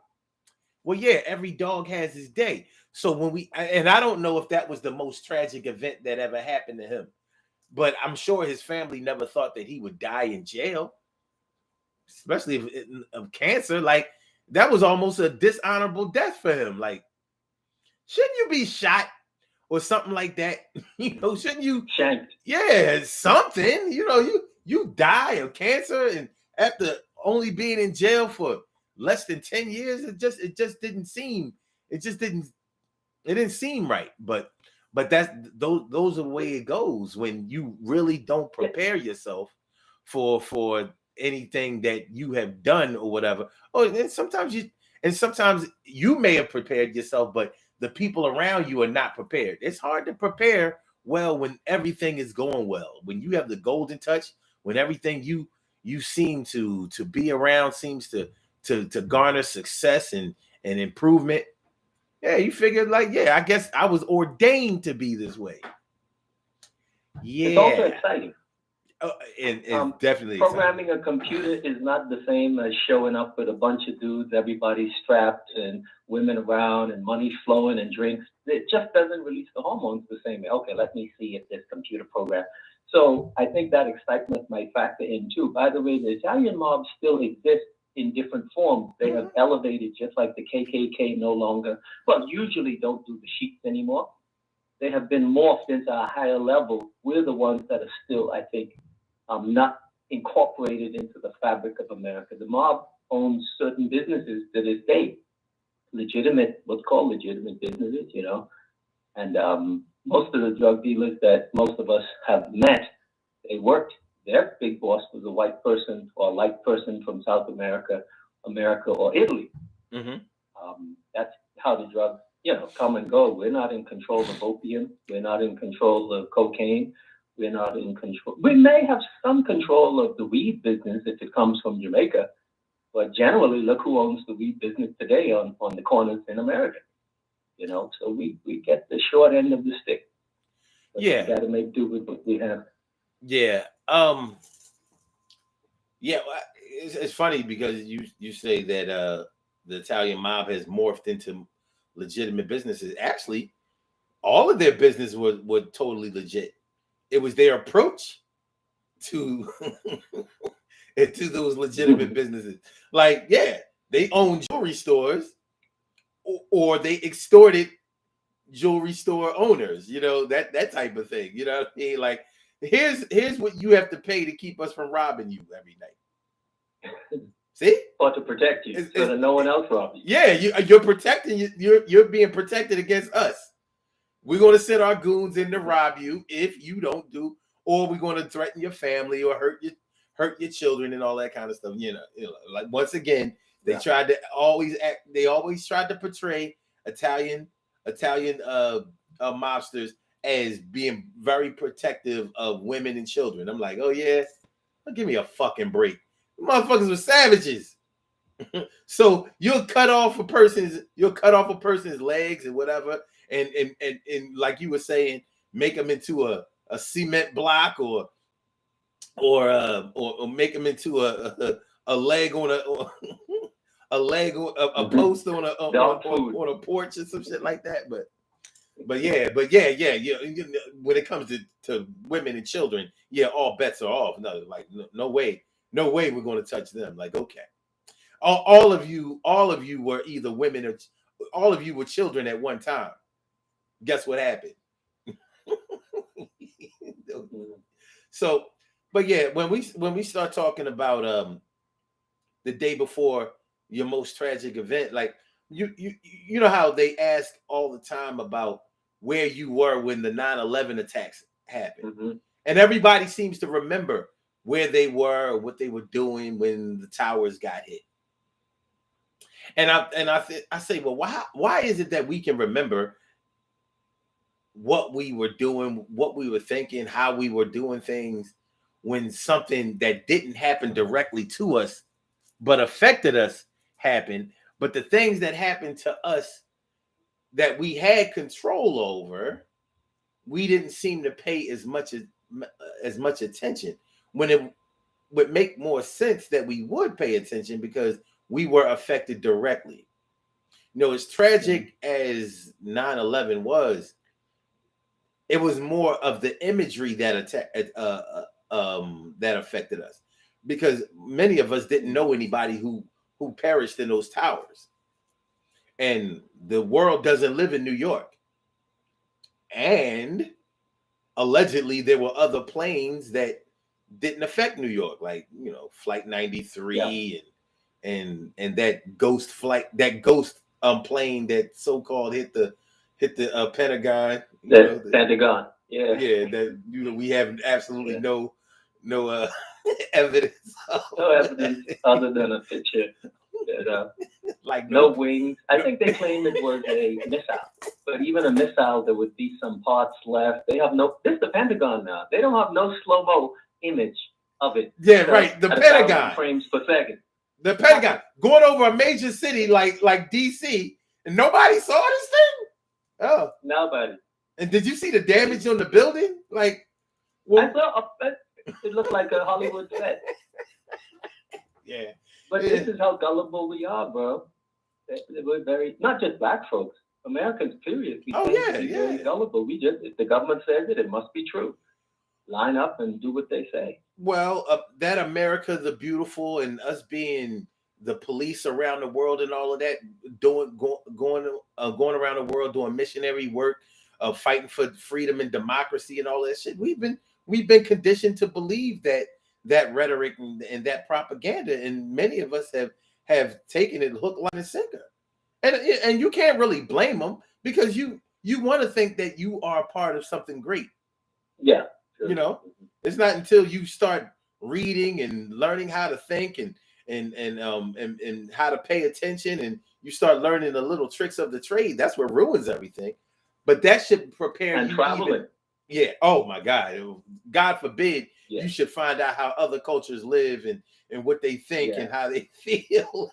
Well, yeah, every dog has his day. So and I don't know if that was the most tragic event that ever happened to him, but I'm sure his family never thought that he would die in jail, especially of cancer. Like, that was almost a dishonorable death for him. Like, shouldn't you be shot or something like that? Shouldn't you? Shanked. Yeah, something. You die of cancer, and after only being in jail for less than 10 years, it just didn't seem. It didn't seem right. But those are the way it goes when you really don't prepare yourself for anything that you have done or whatever. And sometimes you may have prepared yourself, but the people around you are not prepared. It's hard to prepare well when everything is going well. When you have the golden touch, when everything you seem to be around seems to garner success and improvement. Yeah, you figured I guess I was ordained to be this way. Yeah. It's also exciting. and definitely programming a computer is not the same as showing up with a bunch of dudes, everybody strapped and women around and money flowing and drinks. It just doesn't release the hormones the same way. Okay, let me see if this computer program. So I think that excitement might factor in too. By the way, the Italian mob still exists in different forms. They have elevated, just like the KKK no longer, well, usually don't do the sheets anymore. They have been morphed into a higher level. We're the ones that are still, I think, not incorporated into the fabric of America. The mob owns certain businesses to this day, legitimate, what's called legitimate businesses, you know. And most of the drug dealers that most of us have met, they worked. Their big boss was a white person or a light person from South America, or Italy. Mm-hmm. That's how the drugs, come and go. We're not in control of opium. We're not in control of cocaine. We're not in control. We may have some control of the weed business if it comes from Jamaica, but generally, look who owns the weed business today on the corners in America. So we get the short end of the stick. But Yeah, we got to make do with what we have. yeah, yeah. It's funny because you say that the Italian mob has morphed into legitimate businesses. Actually, all of their business was totally legit. It was their approach to to those legitimate businesses. Like, yeah, they own jewelry stores, or they extorted jewelry store owners. That type of thing. You know what I mean? Like, here's what you have to pay to keep us from robbing you every night. See? Or to protect you, so that no one else robs you. Yeah, you're protecting. You're being protected against us. We're going to send our goons in to rob you if you don't do, or we're going to threaten your family or hurt your children and all that kind of stuff. Like, once again, they tried to always act. They always tried to portray Italian mobsters as being very protective of women and children. I'm like, oh yeah, give me a fucking break. The motherfuckers were savages. So you'll cut off a person's legs and whatever, and like you were saying, make them into a cement block or make them into a leg on a leg on a post on a porch or some shit like that. But yeah. When it comes to women and children, yeah, all bets are off. No way we're going to touch them. Like, okay. All of you were either women or all of you were children at one time. Guess what happened? So, but yeah, when we start talking about the day before your most tragic event, like you know how they ask all the time about where you were when the 9/11 attacks happened, Mm-hmm. and everybody seems to remember where they were or what they were doing when the towers got hit. And I say, well, why is it that we can remember what we were doing, what we were thinking, how we were doing things when something that didn't happen directly to us but affected us happened? But the things that happened to us that we had control over, we didn't seem to pay as much attention, when it would make more sense that we would pay attention because we were affected directly. As tragic as 9/11 was, it was more of the imagery that affected us, because many of us didn't know anybody who perished in those towers, and the world doesn't live in New York, and allegedly there were other planes that didn't affect New York, like Flight 93 and that ghost flight, that ghost plane that so-called hit the Pentagon. Pentagon. Yeah. Yeah, that we have absolutely no evidence of. No evidence other than a picture. Like no wings. I think they claim it was a missile, but even a missile, there would be some parts left. They have no. This is the Pentagon now. They don't have no slow-mo image of it. Yeah, right. The Pentagon. Frames per second. The Pentagon going over a major city like DC, and nobody saw this thing. Oh, nobody. And did you see the damage on the building? Like, well, I saw It looked like a Hollywood set. Yeah. But this is how gullible we are, bro. We're very, not just black folks, Americans, period. We Oh tend to yeah, be very yeah. gullible. We just, if the government says it, it must be true. Line up and do what they say. Well, that America the Beautiful and us being the police around the world and all of that, going around the world doing missionary work, fighting for freedom and democracy and all that shit. We've been conditioned to believe that rhetoric and that propaganda, and many of us have taken it hook, line, and sinker. And you can't really blame them because you want to think that you are part of something great. Yeah. You know, it's not until you start reading and learning how to think and how to pay attention, and you start learning the little tricks of the trade. That's what ruins everything. But that should prepare And you traveling. even. Yeah. Oh my God. God forbid Yeah. you should find out how other cultures live and what they think and how they feel.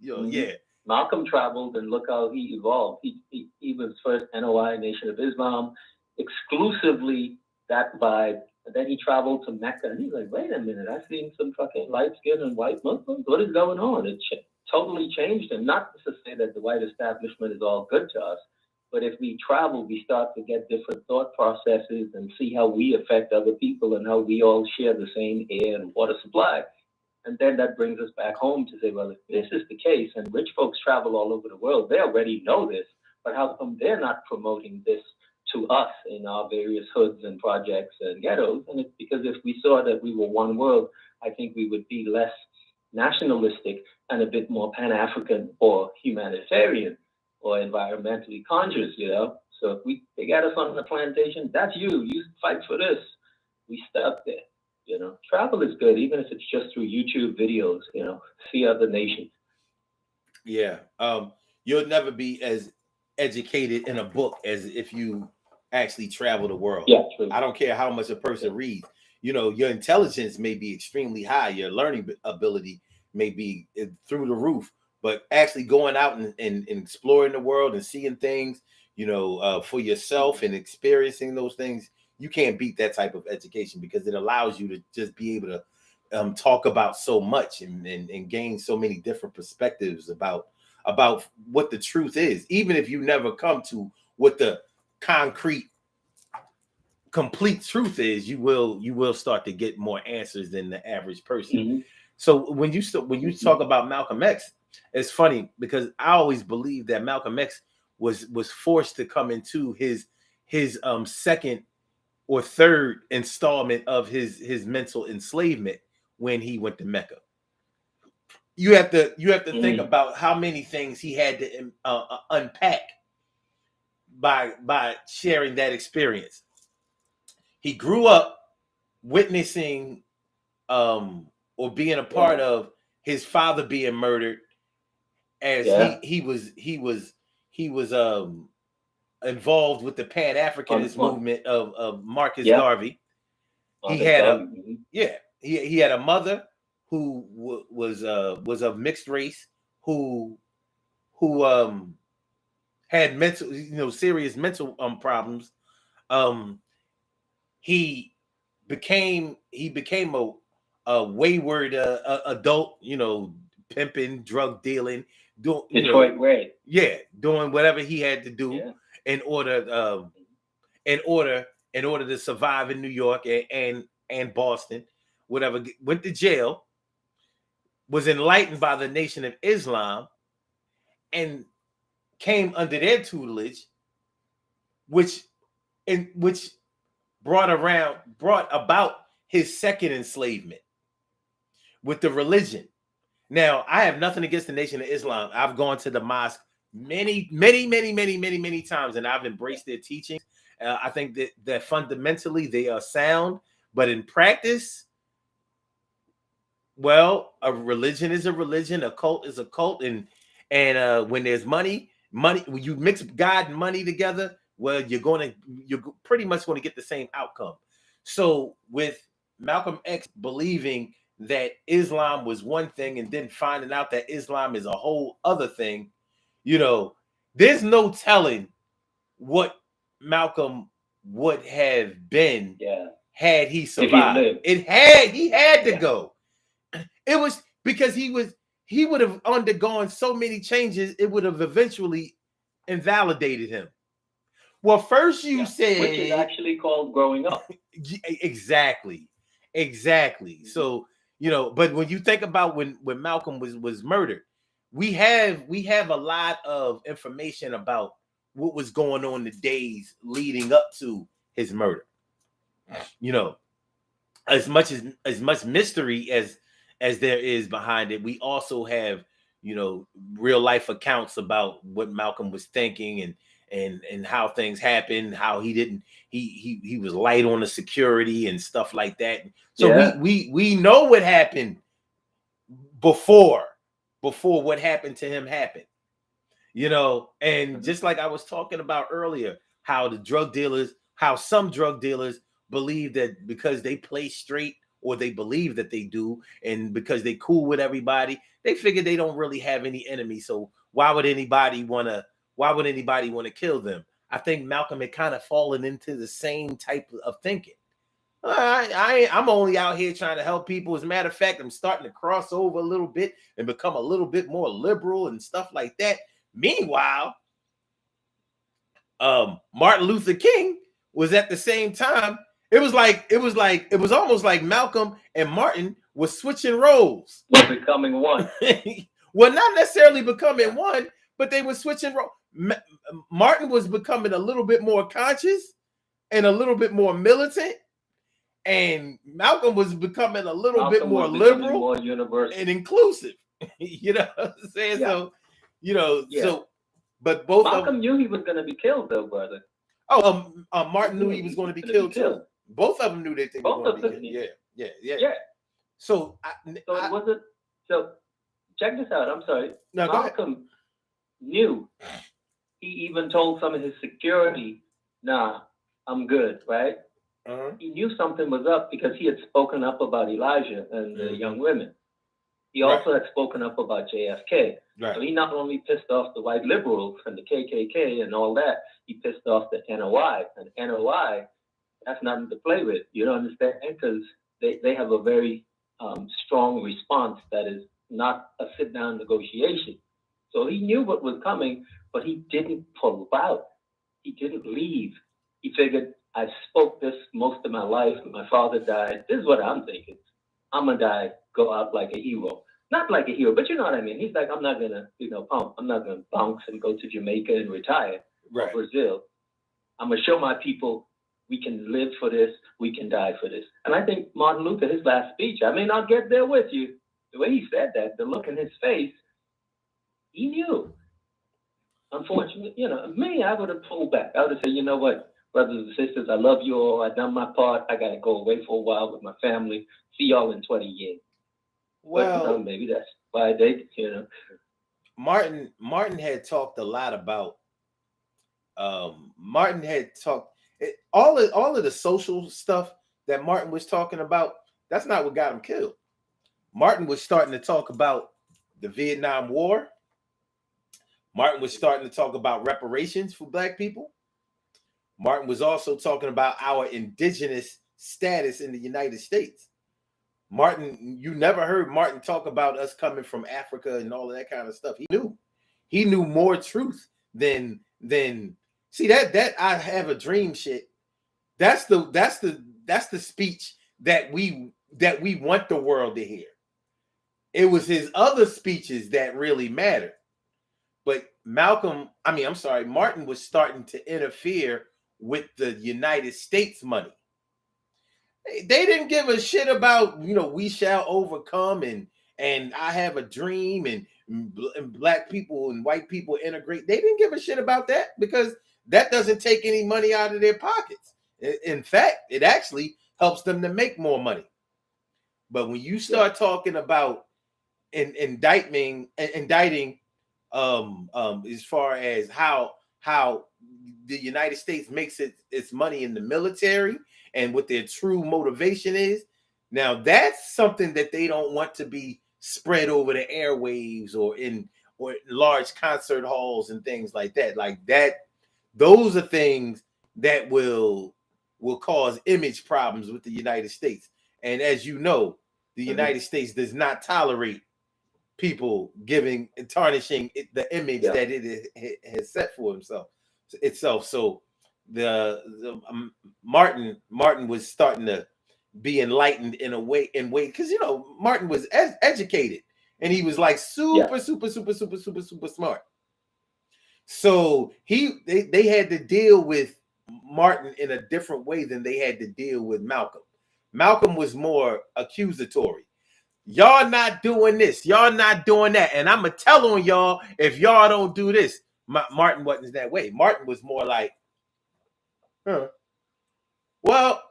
Yeah. Malcolm traveled, and look how he evolved. He was first NOI, Nation of Islam, exclusively that vibe. And then he traveled to Mecca, and he's like, wait a minute, I've seen some fucking light skinned and white Muslims. What is going on? It totally changed him. Not to say that the white establishment is all good to us, but if we travel, we start to get different thought processes and see how we affect other people and how we all share the same air and water supply. And then that brings us back home to say, well, if this is the case, and rich folks travel all over the world, they already know this, but how come they're not promoting this to us in our various hoods and projects and ghettos? And it's because if we saw that we were one world, I think we would be less nationalistic and a bit more Pan-African or humanitarian or environmentally conscious, you know? So if they got us on the plantation, that's you. You fight for this. We stay up there. You know, travel is good, even if it's just through YouTube videos. You know, see other nations. Yeah. You'll never be as educated in a book as if you actually travel the world. Yeah, true. I don't care how much a person reads. You know, your intelligence may be extremely high, your learning ability may be through the roof, but actually going out and exploring the world and seeing things, for yourself and experiencing those things, you can't beat that type of education because it allows you to just be able to talk about so much and gain so many different perspectives about what the truth is, even if you never come to what the concrete complete truth is. You will start to get more answers than the average person. Mm-hmm. So when you talk about Malcolm X, it's funny because I always believed that Malcolm X was forced to come into his second or third installment of his mental enslavement when he went to Mecca. You have to think about how many things he had to unpack by sharing that experience. He grew up witnessing or being a part of his father being murdered, as he was involved with the Pan-Africanist movement of Marcus Garvey. He had he had a mother who was of mixed race, who had mental, serious mental problems. He became a wayward adult, pimping, drug dealing, Detroit Ray. Yeah, doing whatever he had to do in order to survive in New York and Boston, whatever. Went to jail, was enlightened by the Nation of Islam, and came under their tutelage, which brought about his second enslavement with the religion. Now, I have nothing against the Nation of Islam. I've gone to the mosque many times, and I've embraced their teachings. I think that fundamentally they are sound, but in practice, well, a religion is a religion, a cult is a cult, and when there's money, when you mix God and money together, well, you're pretty much going to get the same outcome. So with Malcolm X believing that Islam was one thing and then finding out that Islam is a whole other thing, there's no telling what Malcolm would have been had he If he survived. lived. He had to Yeah. go. It was because he would have undergone so many changes, it would have eventually invalidated him. Well, first you Yeah. said, Which is actually called growing up. exactly. Mm-hmm. So, but when you think about when Malcolm was murdered, we have a lot of information about what was going on the days leading up to his murder. You know, as much mystery as there is behind it, we also have, real life accounts about what Malcolm was thinking, and how things happened, how he didn't he was light on the security and stuff like that. So Yeah. we know what happened before what happened to him happened. And Mm-hmm. just like I was talking about earlier, how some drug dealers believe that because they play straight, or they believe that they do, and because they cool with everybody, they figure they don't really have any enemies. So why would anybody want to kill them? I think Malcolm had kind of fallen into the same type of thinking. I'm only out here trying to help people. As a matter of fact, I'm starting to cross over a little bit and become a little bit more liberal and stuff like that. Meanwhile, Martin Luther King was at the same time. It was almost like Malcolm and Martin was switching roles. We're becoming one. Well, not necessarily becoming Yeah. one, but they were switching roles. Martin was becoming a little bit more conscious and a little bit more militant, and Malcolm was becoming a little bit Malcolm more was becoming liberal more universal. and inclusive. You know what I'm saying? Yeah. So, Yeah. but both of Malcolm knew he was going to be killed, though, brother. Martin knew he was going to be killed too. Both of them knew they were Both going to of be them killed. knew. Yeah. Yeah. So, So it wasn't. So check this out. I'm sorry. No, go ahead. Malcolm knew. He even told some of his security, "Nah, I'm good." Right? Uh-huh. He knew something was up because he had spoken up about Elijah and the young women. He Right. also had spoken up about JFK. Right. So he not only pissed off the white liberals and the KKK and all that, he pissed off the NOI. And NOI, that's nothing to play with. You don't understand? Because they have a very strong response that is not a sit-down negotiation. So he knew what was coming, but he didn't pull out. He didn't leave. He figured, I spoke this most of my life. My father died. This is what I'm thinking. I'm going to die, go out like a hero. Not like a hero, but you know what I mean. He's like, I'm not going to, pump. I'm not going to bounce and go to Jamaica and retire, Right. or Brazil. I'm going to show my people we can live for this, we can die for this. And I think Martin Luther, his last speech, I may not get there with you. The way he said that, the look in his face, he knew. Unfortunately, me, I would have pulled back. I would have said, you know what, brothers and sisters, I love you all. I've done my part. I got to go away for a while with my family. See y'all in 20 years. Well, but, maybe that's why they, Martin had talked a lot about. Martin had talked all of the social stuff that Martin was talking about. That's not what got him killed. Martin was starting to talk about the Vietnam War. Martin was starting to talk about reparations for Black people. Martin was also talking about our indigenous status in the United States. Martin, you never heard Martin talk about us coming from Africa and all of that kind of stuff. He knew more truth than see that I have a dream shit. That's the speech that we want the world to hear. It was his other speeches that really mattered. But Martin was starting to interfere with the United States money. They didn't give a shit about, we shall overcome and I have a dream and Black people and white people integrate. They didn't give a shit about that because that doesn't take any money out of their pockets. In fact, it actually helps them to make more money. But when you start talking about indicting as far as how the United States makes its money in the military and what their true motivation is, now that's something that they don't want to be spread over the airwaves or in large concert halls and things like that. Like that, those are things that will will cause image problems with the United States. And as you know, the United States does not tolerate people giving and tarnishing the image that it has set for itself. So Martin was starting to be enlightened in way because Martin was educated and he was like super smart. So they had to deal with Martin in a different way than they had to deal with Malcolm. Malcolm was more accusatory. Y'all not doing this. Y'all not doing that. And I'm going to tell on y'all if y'all don't do this. Martin wasn't that way. Martin was more like, well,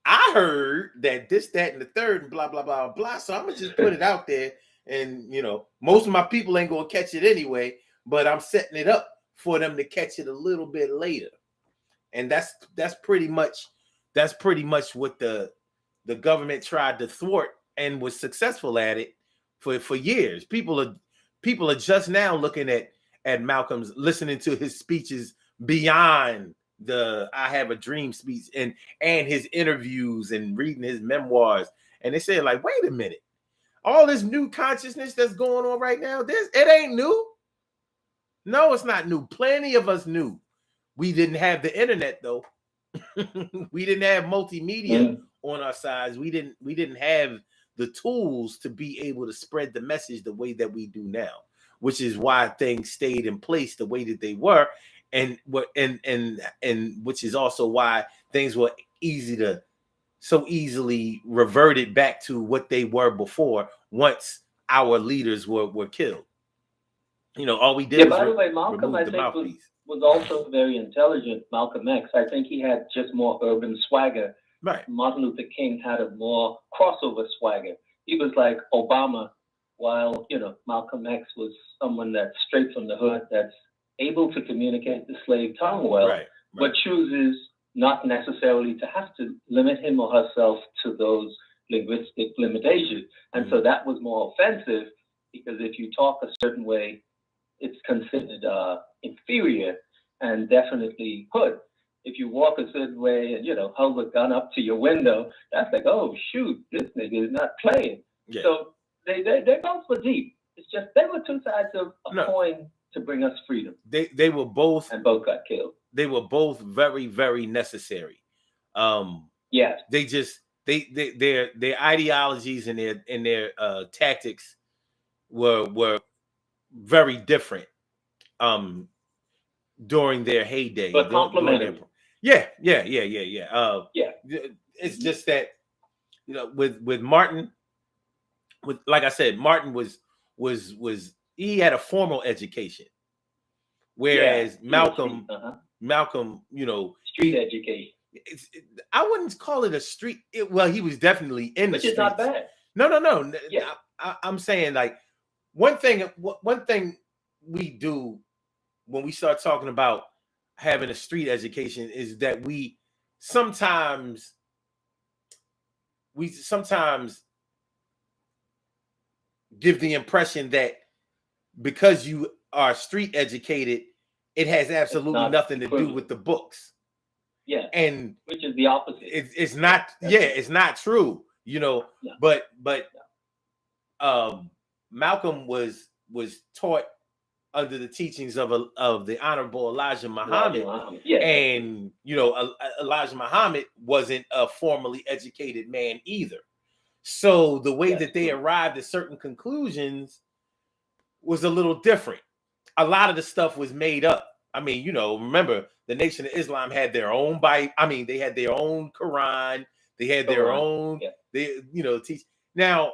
I heard that this, that, and the third, and blah, blah, blah, blah. So I'm going to just put it out there. And, most of my people ain't going to catch it anyway. But I'm setting it up for them to catch it a little bit later. And that's pretty much what the government tried to thwart and was successful at it for years. People are just now looking at Malcolm's, listening to his speeches beyond the I Have a Dream speech and his interviews and reading his memoirs. And they say, like, wait a minute, all this new consciousness that's going on right now, it ain't new. No, it's not new. Plenty of us knew. We didn't have the internet though. We didn't have multimedia on our sides. We didn't have the tools to be able to spread the message the way that we do now, which is why things stayed in place the way that they were, and which is also why things were so easily reverted back to what they were before once our leaders were killed. All we did. By the way, Malcolm, I think, was also very intelligent. Malcolm X, I think he had just more urban swagger. Right. Martin Luther King had a more crossover swagger. He was like Obama, while Malcolm X was someone that's straight from the hood, that's able to communicate the slave tongue well, but chooses not necessarily to have to limit him or herself to those linguistic limitations. And so that was more offensive, because if you talk a certain way, it's considered inferior and definitely hood. If you walk a certain way and, hold a gun up to your window, that's like, oh, shoot, this nigga is not playing. Yeah. So they both were deep. It's just they were two sides of a coin to bring us freedom. They were both. And both got killed. They were both very, very necessary. Yeah. They just, their ideologies and their tactics were very different during their heyday. But complementary. Yeah. It's just that with Martin, like I said, Martin was he had a formal education, whereas Malcolm, street education. I wouldn't call it a street. Well, he was definitely in the streets. Which is not bad. No. Yeah. I'm saying, like, one thing we do when we start talking about having a street education is that we sometimes give the impression that because you are street educated, it has absolutely nothing to do with the books. Yeah, and which is the opposite. It's not. It's not true. No. But Malcolm was taught under the teachings of the Honorable Elijah Muhammad. Yeah. And Elijah Muhammad wasn't a formally educated man either. So the way that they arrived at certain conclusions was a little different. A lot of the stuff was made up. I mean, remember, the Nation of Islam had their own Bible. I mean, they had their own Quran. They had their own. They teach. Now,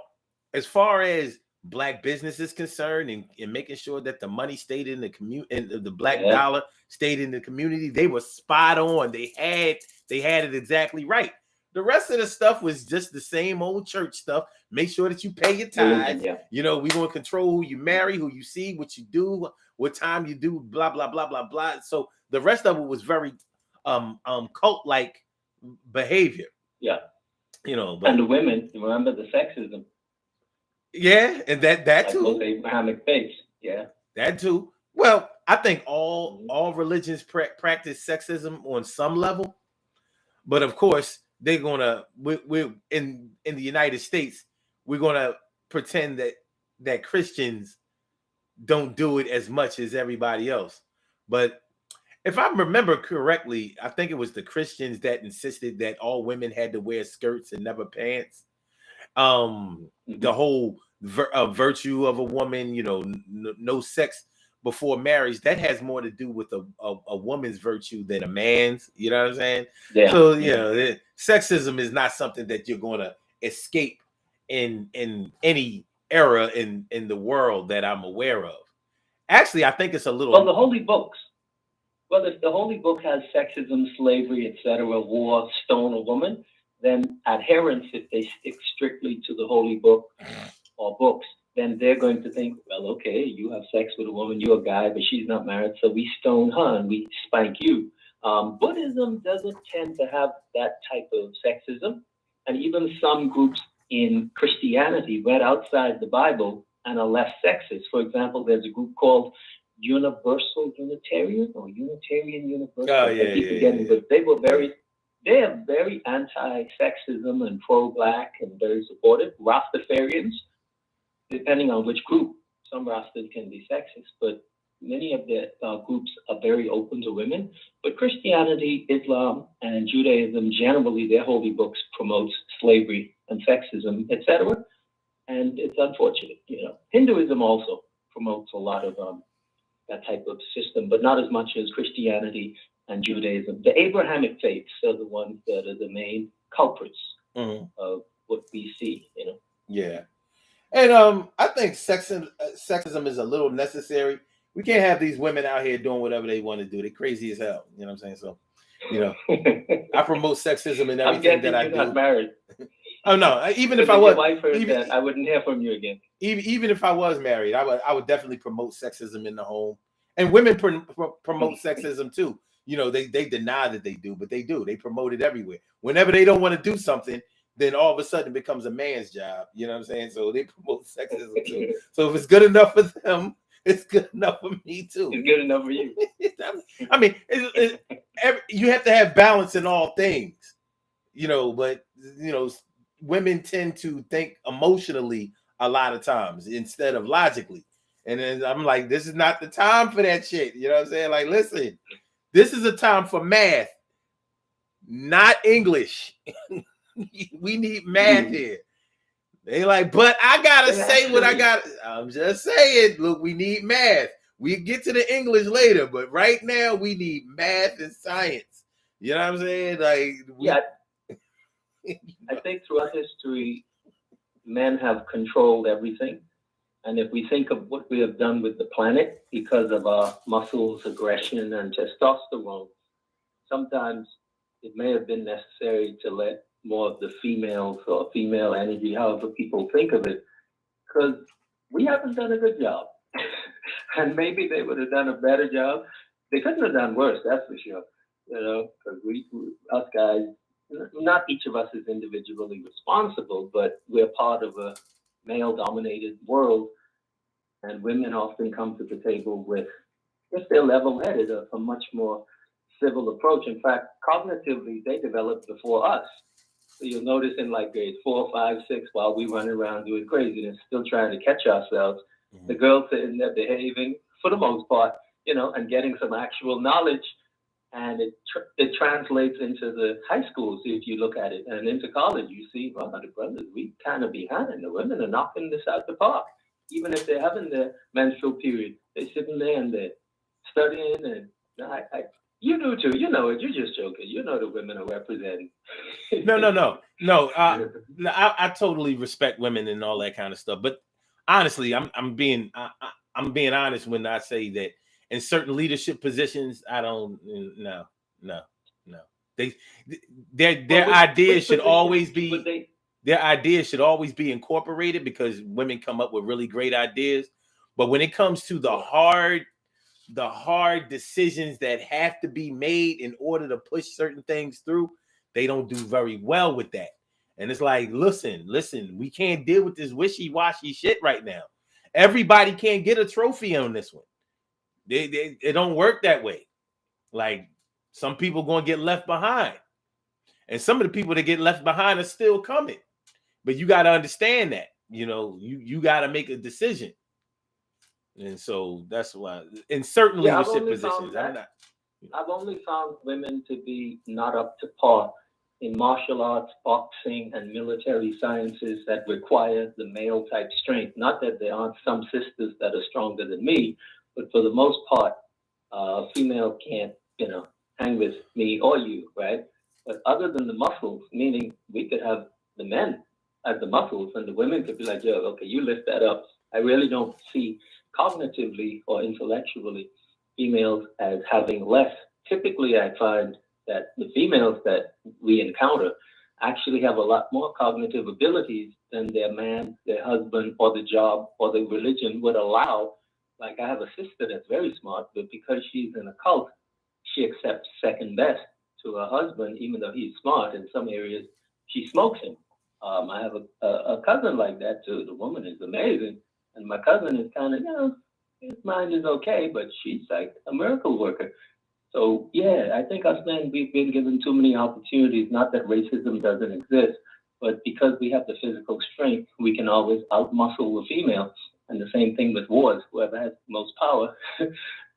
as far as Black business is concerned, and making sure that the money stayed in the community and the Black dollar stayed in the community, they were spot on. They had it exactly right. The rest of the stuff was just the same old church stuff. Make sure that you pay your tithes. We're going to control who you marry, who you see, what you do, what time you do, blah, blah, blah, blah, blah. So the rest of it was very cult-like behavior. Yeah. But, and the women, remember the sexism. Yeah, and that too. Like Abrahamic faith. Yeah. That too. Well, I think all religions practice sexism on some level. But of course, they're gonna we're in the United States, we're gonna pretend that Christians don't do it as much as everybody else. But if I remember correctly, I think it was the Christians that insisted that all women had to wear skirts and never pants. The whole virtue of a woman, no sex before marriage, that has more to do with a woman's virtue than a man's. You know what I'm saying? Yeah. So sexism is not something that you're going to escape in any era in the world that I'm aware of. Actually, I think it's a little. Well, the holy books. Well, if the holy book has sexism, slavery, etc., war, stone a woman, then adherents, if they stick strictly to the holy book or books, then they're going to think, well, okay, you have sex with a woman, you're a guy, but she's not married, so we stone her and we spank you. Buddhism doesn't tend to have that type of sexism, and even some groups in Christianity read outside the Bible and are less sexist. For example, there's a group called Universal Unitarian or Unitarian Universal. Oh, yeah. But they are very anti-sexism and pro-black and very supportive. Rastafarians, depending on which group, some Rastas can be sexist, but many of the groups are very open to women. But Christianity, Islam, and Judaism, generally, their holy books promotes slavery and sexism, etc. And it's unfortunate, Hinduism also promotes a lot of that type of system, but not as much as Christianity and Judaism. The Abrahamic faiths are the ones that are the main culprits of what we see, Yeah. And I think sexism is a little necessary. We can't have these women out here doing whatever they want to do. They're crazy as hell. You know what I'm saying? So, I promote sexism in everything that I do. Not married. Oh no! Even if I was, I wouldn't hear from you again. Even if I was married, I would definitely promote sexism in the home, and women promote sexism too. They deny that they do, but they do. They promote it everywhere. Whenever they don't want to do something, then all of a sudden it becomes a man's job. You know what I'm saying? So they promote sexism too. So if it's good enough for them, it's good enough for me too. It's good enough for you. I mean, you have to have balance in all things, but women tend to think emotionally a lot of times instead of logically. And then I'm like, this is not the time for that shit. You know what I'm saying? Like, listen, this is a time for math, not English. We need math here. They like, but I gotta say what I got. I'm just saying, look, we need math. We get to the English later, but right now we need math and science. You know what I'm saying? Like, I think throughout history, men have controlled everything. And if we think of what we have done with the planet because of our muscles, aggression, and testosterone, sometimes it may have been necessary to let more of the females or female energy, however people think of it, because we haven't done a good job. And maybe they would have done a better job. They couldn't have done worse, that's for sure. Because us guys, not each of us is individually responsible, but we're part of a male-dominated world, and women often come to the table with, if they're level-headed, a much more civil approach. In fact, cognitively, they developed before us. So you'll notice in like grade 4, 5, 6, while we run around doing craziness, still trying to catch ourselves, the girls sitting there behaving, for the most part, and getting some actual knowledge. And it translates into the high school, see, if you look at it, and into college, you see, well, the brothers, we kind of behind. The women are knocking this out the park. Even if they're having their menstrual period, they're sitting there and they're studying. And you do too. You know it. You're just joking. You know the women are representing. No. I totally respect women and all that kind of stuff. But honestly, I'm being honest when I say that in certain leadership positions, I don't. No. Their ideas should always be. Their ideas should always be incorporated because women come up with really great ideas. But when it comes to the hard decisions that have to be made in order to push certain things through, they don't do very well with that. And it's like, listen, we can't deal with this wishy-washy shit right now. Everybody can't get a trophy on this one. It don't work that way. Like, some people going to get left behind. And some of the people that get left behind are still coming. But you got to understand that, you got to make a decision. And so that's why in certain Yeah, leadership positions, I've only found women to be not up to par in martial arts, boxing, and military sciences that require the male type strength. Not that there aren't some sisters that are stronger than me, but for the most part, a female can't, hang with me or you, right? But other than the muscles, meaning we could have the men as the muscles, and the women could be like, yo, okay, you lift that up. I really don't see cognitively or intellectually females as having less. Typically, I find that the females that we encounter actually have a lot more cognitive abilities than their man, their husband, or the job or the religion would allow. Like I have a sister that's very smart, but because she's in a cult, she accepts second best to her husband, even though he's smart in some areas. She smokes him. I have a cousin like that too. The woman is amazing, and my cousin is kind of, his mind is okay, but she's like a miracle worker. So yeah, I think us men, we've been given too many opportunities. Not that racism doesn't exist, but because we have the physical strength, we can always outmuscle a female. And the same thing with wars. Whoever has the most power,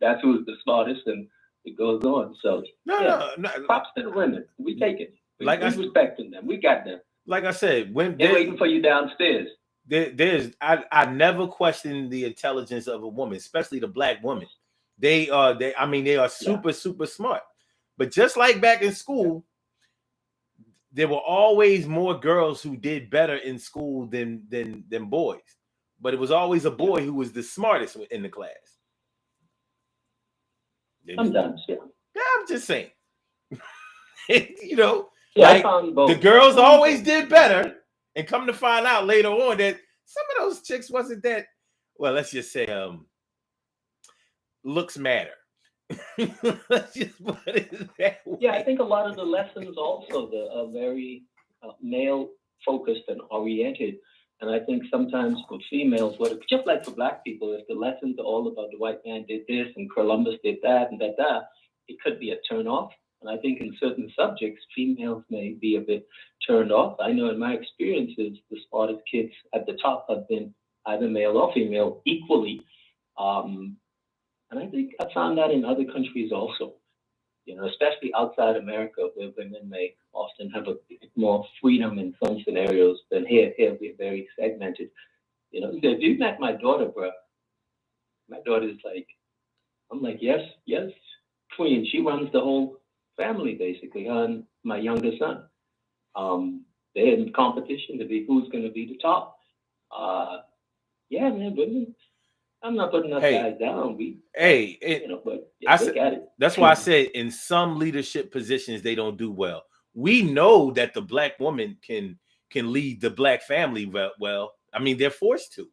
that's who's the smartest, and it goes on. So yeah, no. props to the women. We take it. We respecting them. We got them. Like I said, when they're waiting for you downstairs. I never question the intelligence of a woman, especially the black woman. They are super smart. But just like back in school, there were always more girls who did better in school than boys. But it was always a boy who was the smartest in the class. Sometimes, yeah. I'm just saying. I found both. The girls always did better, and come to find out later on that some of those chicks wasn't that. Well, let's just say looks matter. Let's just put it that way. Yeah, I think a lot of the lessons also are very male focused and oriented. And I think sometimes for females, just like for black people, if the lessons are all about the white man did this and Columbus did that and that, it could be a turn off. And I think in certain subjects, females may be a bit turned off. I know in my experiences, the smartest kids at the top have been either male or female equally. And I think I found that in other countries also, especially outside America, where women may often have a bit more freedom in some scenarios than here. Here we're very segmented. If you met my daughter, bro, my daughter's like, I'm like, yes, queen. She runs the whole family, basically, her and my younger son. They're in competition to be who's going to be the top. Yeah, man, women. I'm not putting us guys down. That's why I said in some leadership positions they don't do well. We know that the black woman can lead the black family well. I mean, they're forced to.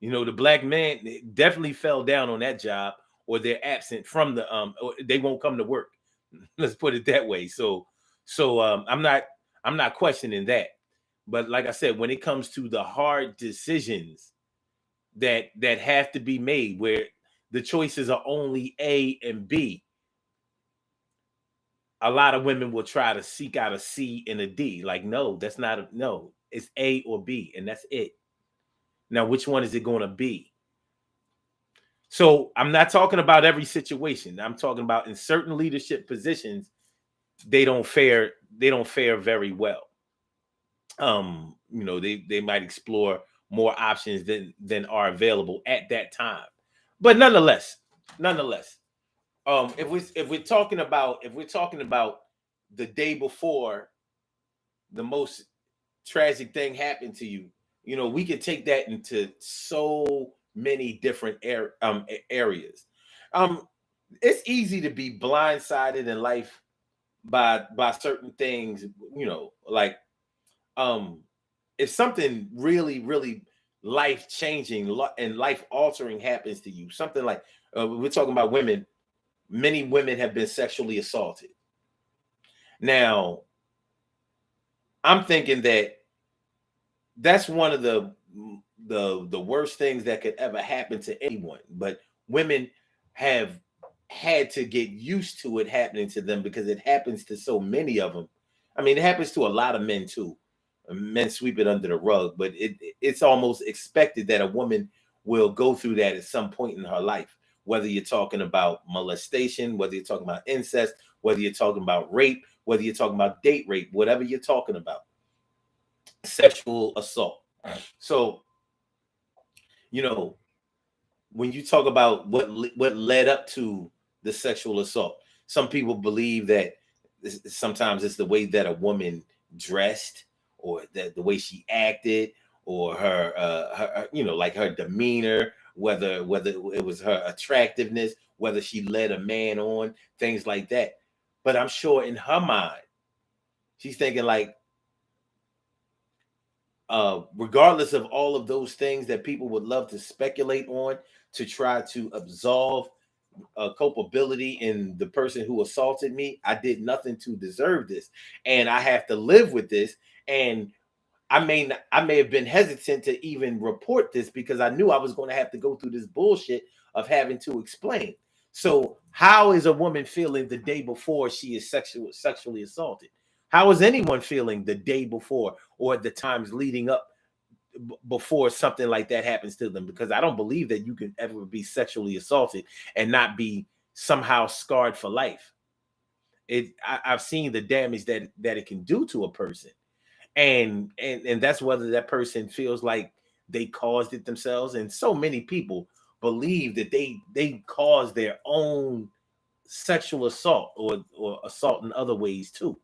The black man definitely fell down on that job, or they're absent from or they won't come to work. Let's put it that way. So I'm not questioning that. But like I said, when it comes to the hard decisions that have to be made, where the choices are only A and B, a lot of women will try to seek out a C and a D. Like, no, that's not no. It's A or B, and that's it. Now, which one is it going to be? So I'm not talking about every situation. I'm talking about in certain leadership positions, they don't fare very well. They might explore more options than are available at that time. But nonetheless, if we're talking about the day before the most tragic thing happened to you, we could take that into so many different areas. It's easy to be blindsided in life by certain things, like if something really, really life-changing and life-altering happens to you, something like we're talking about women. Many women have been sexually assaulted. Now, I'm thinking that's one of the worst things that could ever happen to anyone. But women have had to get used to it happening to them because it happens to so many of them. I mean, it happens to a lot of men too. Men sweep it under the rug, but it's almost expected that a woman will go through that at some point in her life. Whether you're talking about molestation, whether you're talking about incest, whether you're talking about rape, whether you're talking about date rape, whatever you're talking about, sexual assault. So, you know, when you talk about what led up to the sexual assault, some people believe that sometimes it's the way that a woman dressed, or that the way she acted, or her like her demeanor, whether it was her attractiveness, whether she led a man on, things like that. But I'm sure in her mind, she's thinking like, regardless of all of those things that people would love to speculate on to try to absolve culpability in the person who assaulted me, I did nothing to deserve this, and I have to live with this. And I may have been hesitant to even report this because I knew I was going to have to go through this bullshit of having to explain. So how is a woman feeling the day before she is sexually assaulted? How is anyone feeling the day before or the times leading up before something like that happens to them? Because I don't believe that you can ever be sexually assaulted and not be somehow scarred for life. I've seen the damage that it can do to a person, and that's whether that person feels like they caused it themselves. And so many people believe that they caused their own sexual assault or assault in other ways too.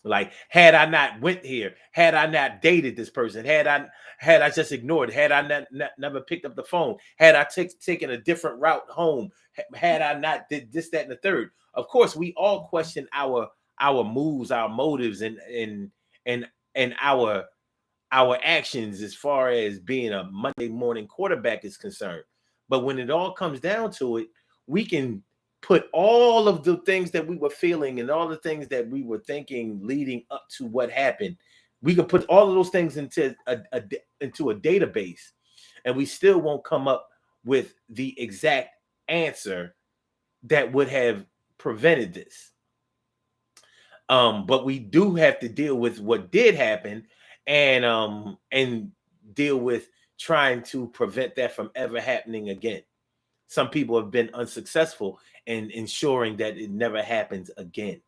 Like, had I not went here, had I not dated this person, had I just ignored, had I never picked up the phone, had I taken a different route home, had I not did this, that, and the third. Of course, we all question our moves, our motives, and and our actions as far as being a Monday morning quarterback is concerned. But when it all comes down to it, we can put all of the things that we were feeling and all the things that we were thinking leading up to what happened. We could put all of those things into into a database, and we still won't come up with the exact answer that would have prevented this. But we do have to deal with what did happen, and deal with trying to prevent that from ever happening again. Some people have been unsuccessful in ensuring that it never happens again.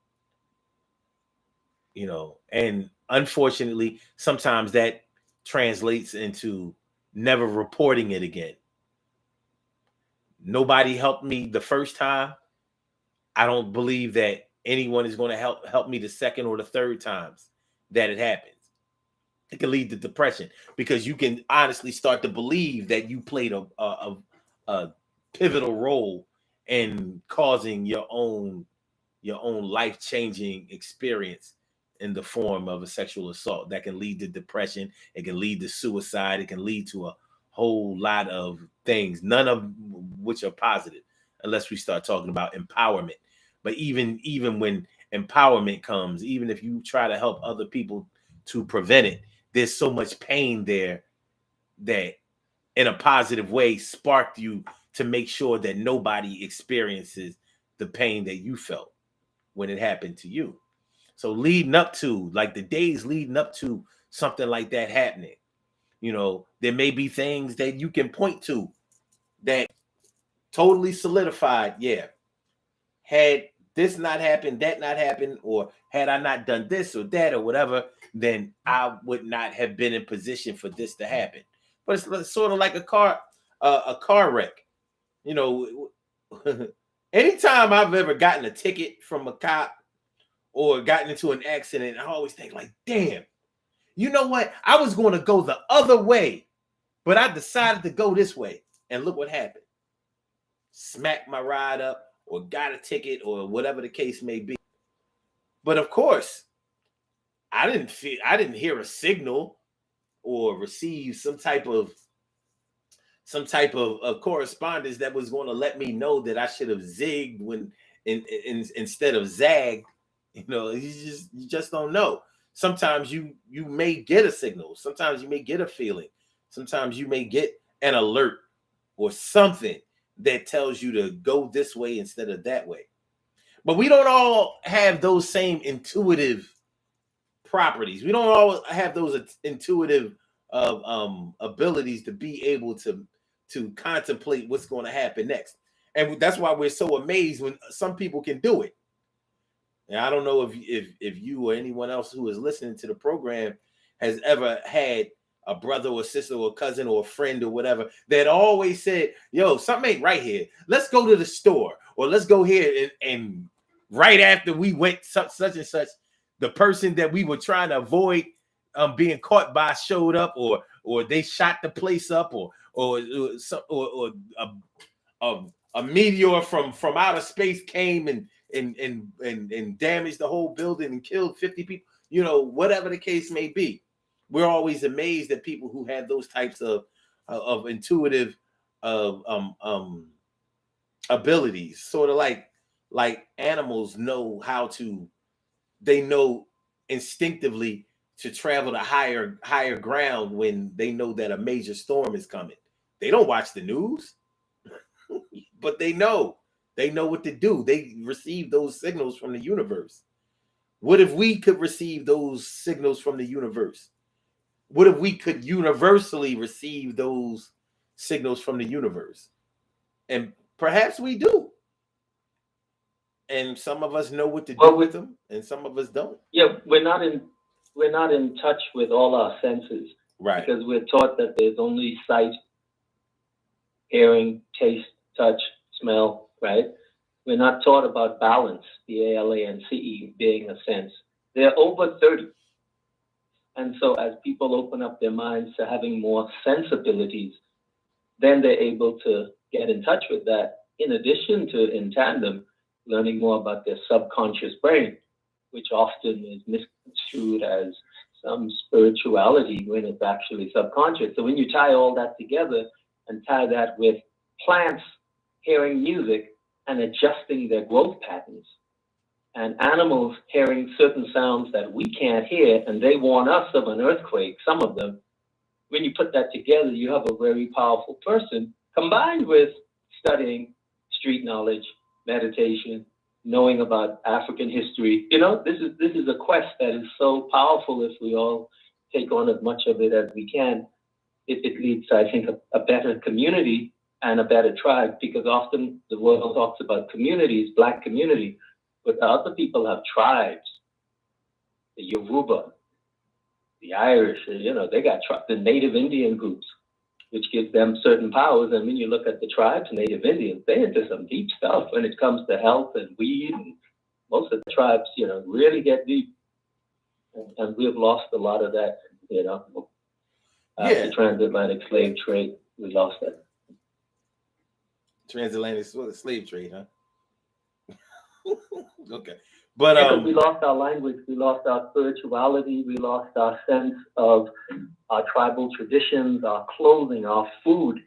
And unfortunately, sometimes that translates into never reporting it again. Nobody helped me the first time. I don't believe that anyone is going to help me the second or the third times that it happens. It can lead to depression because you can honestly start to believe that you played a pivotal role in causing your own life-changing experience in the form of a sexual assault that can lead to depression. It can lead to suicide. It can lead to a whole lot of things, none of which are positive, unless we start talking about empowerment. But even when empowerment comes, even if you try to help other people to prevent it, there's so much pain there that in a positive way sparked you to make sure that nobody experiences the pain that you felt when it happened to you. So leading up to, like, the days leading up to something like that happening, there may be things that you can point to that totally solidified. Yeah, had this not happened, that not happened, or had I not done this or that or whatever, then I would not have been in position for this to happen. But it's sort of like a car wreck. You know, anytime I've ever gotten a ticket from a cop or gotten into an accident, I always think like, damn, you know what? I was going to go the other way, but I decided to go this way. And look what happened. Smacked my ride up or got a ticket or whatever the case may be. But of course, I didn't hear a signal or receive some type of correspondence that was going to let me know that I should have zigged instead of zagged. You just don't know. Sometimes you may get a signal. Sometimes you may get a feeling. Sometimes you may get an alert or something that tells you to go this way instead of that way. But we don't all have those same intuitive properties. We don't always have those intuitive abilities to be able to contemplate what's going to happen next. And that's why we're so amazed when some people can do it. And I don't know if you or anyone else who is listening to the program has ever had a brother or sister or cousin or a friend or whatever that always said, yo, something ain't right here. Let's go to the store, or let's go here. And right after we went such and such, the person that we were trying to avoid being caught by showed up, or they shot the place up, or a meteor from outer space came and damaged the whole building and killed 50 people. You know, whatever the case may be. We're always amazed at people who have those types of intuitive abilities, sort of like animals know they know instinctively to travel to higher ground when they know that a major storm is coming. They don't watch the news, but they know what to do. They receive those signals from the universe. What if we could receive those signals from the universe? What if we could universally receive those signals from the universe? And perhaps we do. And some of us know what to do with them, and some of us don't. Yeah, we're not in touch with all our senses, right? Because we're taught that there's only sight, hearing, taste, touch, smell, right? We're not taught about balance, BALANCE, being a sense. They're over 30. And so as people open up their minds to having more sensibilities, then they're able to get in touch with that, in addition to, in tandem, learning more about their subconscious brain, which often is misconstrued as some spirituality when it's actually subconscious. So when you tie all that together and tie that with plants hearing music and adjusting their growth patterns, and animals hearing certain sounds that we can't hear, and they warn us of an earthquake, some of them. When you put that together, you have a very powerful person, combined with studying street knowledge, meditation, knowing about African history. You know, this is a quest that is so powerful. If we all take on as much of it as we can, it leads to, I think, a better community and a better tribe, because often the world talks about communities, Black community, but other people have tribes, the Yoruba, the Irish, you know, they got the Native Indian groups, which gives them certain powers. And when you look at the tribes, Native Indians, they're into some deep stuff when it comes to health and weed. And most of the tribes, you know, really get deep. And we've lost a lot of that, you know. The transatlantic slave trade, we lost that. Transatlantic slave trade, huh? Okay. But we lost our language, we lost our spirituality, we lost our sense of our tribal traditions, our clothing, our food.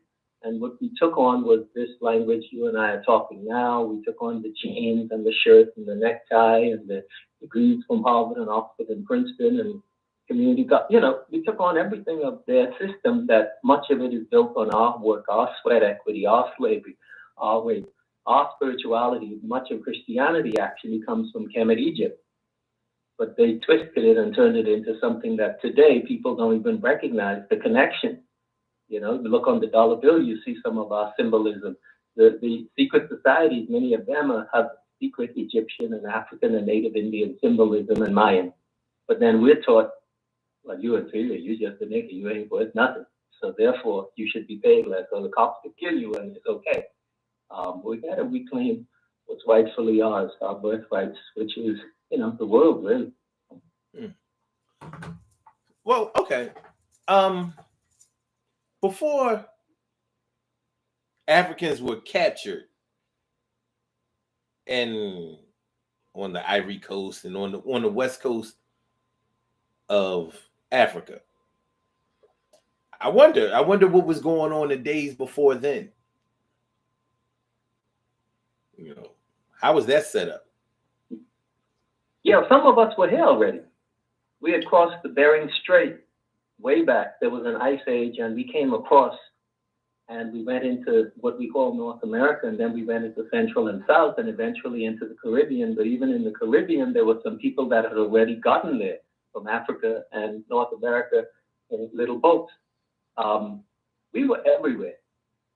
And what we took on was this language you and I are talking now. We took on the jeans and the shirt and the necktie and the degrees from Harvard and Oxford and Princeton and community. You know, we took on everything of their system, that much of it is built on our work, our sweat equity, our slavery, our way. Our spirituality, much of Christianity actually comes from Kemet, Egypt. But they twisted it and turned it into something that today people don't even recognize the connection. You know, you look on the dollar bill, you see some of our symbolism. The secret societies, many of them have secret Egyptian and African and Native Indian symbolism and Mayan. But then we're taught, well, you're inferior, you're just a nigger, you ain't worth nothing. So therefore, you should be paid less, or the cops could kill you and it's okay. We got to reclaim what's rightfully ours, our birthrights, which is, you know, the world, really. Well, okay. Before Africans were captured and on the Ivory Coast and on the west coast of Africa, I wonder what was going on the days before then. You know, how was that set up? Yeah, some of us were here already. We had crossed the Bering Strait way back. There was an ice age, and we came across, and we went into what we call North America, and then we went into Central and South, and eventually into the Caribbean. But even in the Caribbean, there were some people that had already gotten there from Africa and North America in little boats. We were everywhere.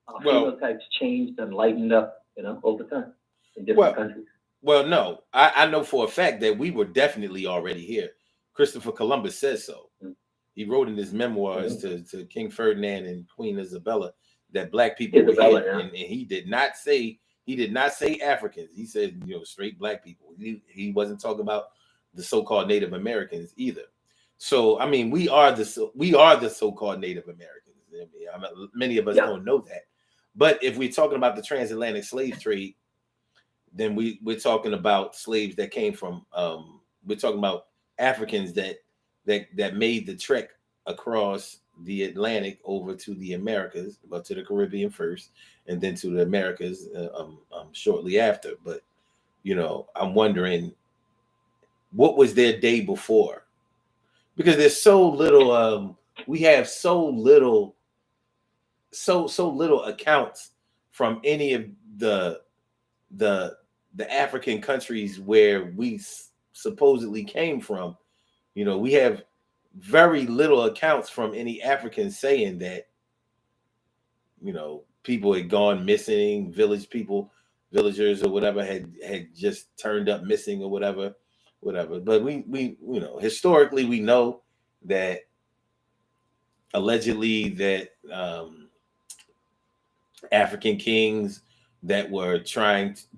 Our phenotypes changed and lightened up, over time in different countries. Well, no, I know for a fact that we were definitely already here. Christopher Columbus says so. Mm-hmm. He wrote in his memoirs to King Ferdinand and Queen Isabella that black people were here, and he did not say Africans. He said straight black people. He wasn't talking about the so-called Native Americans either. So I mean, we are the so-called Native Americans. I mean, many of us don't know that, but if we're talking about the transatlantic slave trade, then we're talking about slaves that came from. We're talking about Africans that made the trek across the Atlantic over to the Americas, but to the Caribbean first, and then to the Americas shortly after. But I'm wondering what was their day before, because there's so little. We have so little accounts from any of the African countries where we supposedly came from. We have very little accounts from any Africans saying that people had gone missing, villagers or whatever had just turned up missing or whatever. But we historically we know that allegedly that African kings that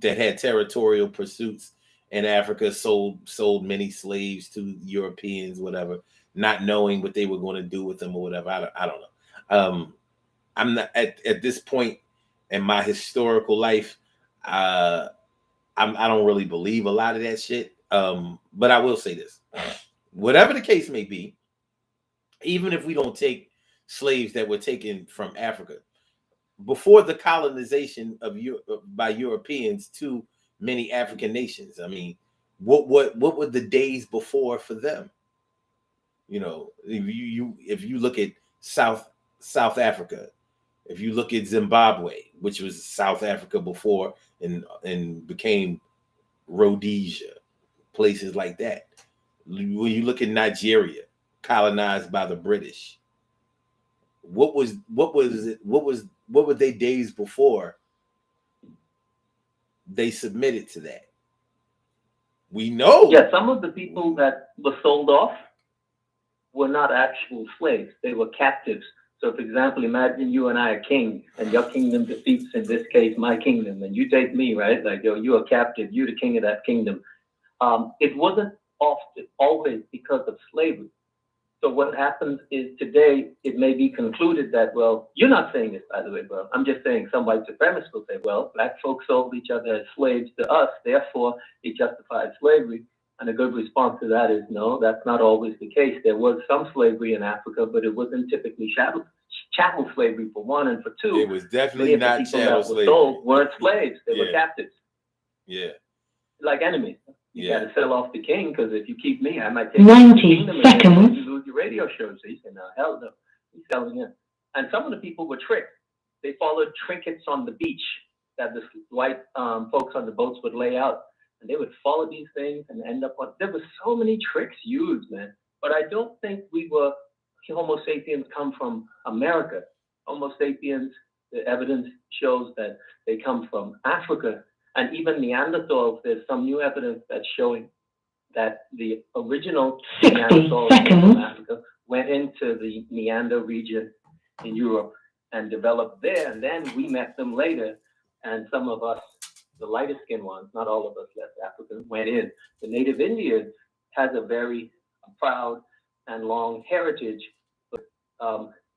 had territorial pursuits in Africa sold many slaves to Europeans, whatever, not knowing what they were going to do with them or whatever. I don't know. I'm not at this point in my historical life. I don't really believe a lot of that shit. But I will say this: whatever the case may be, even if we don't take slaves that were taken from Africa, before the colonization of by Europeans to many African nations, I mean, what were the days before for them? If you look at South Africa, if you look at Zimbabwe, which was South Africa before and became Rhodesia, places like that. When you look at Nigeria, colonized by the British, what were they days before they submitted to that? We know. Yeah, some of the people that were sold off were not actual slaves. They were captives. So, for example, imagine you and I are king, and your kingdom defeats, in this case, my kingdom, and you take me, right? Like, you're a captive. You're the king of that kingdom. It wasn't always because of slavery. So what happens is today, it may be concluded that, well, you're not saying this, by the way, bro. I'm just saying some white supremacists will say, well, black folks sold each other as slaves to us, therefore it justified slavery. And a good response to that is, no, that's not always the case. There was some slavery in Africa, but it wasn't typically chattel slavery, for one, and for two. It was definitely not chattel slavery. Sold weren't slaves. They were captives. Yeah. Like enemies. You got to sell off the king, because if you keep me, I might take 90 seconds. And you lose your radio show. So he said, no, hell no. He's selling him. And some of the people were tricked. They followed trinkets on the beach that the white folks on the boats would lay out. And they would follow these things and end up on. There were so many tricks used, man. But I don't think Homo sapiens come from America. Homo sapiens, the evidence shows that they come from Africa. And even Neanderthals, there's some new evidence that's showing that the original Neanderthals from Africa went into the Neander region in Europe and developed there. And then we met them later. And some of us, the lighter skinned ones, not all of us left Africa, went in. The native Indian has a very proud and long heritage, but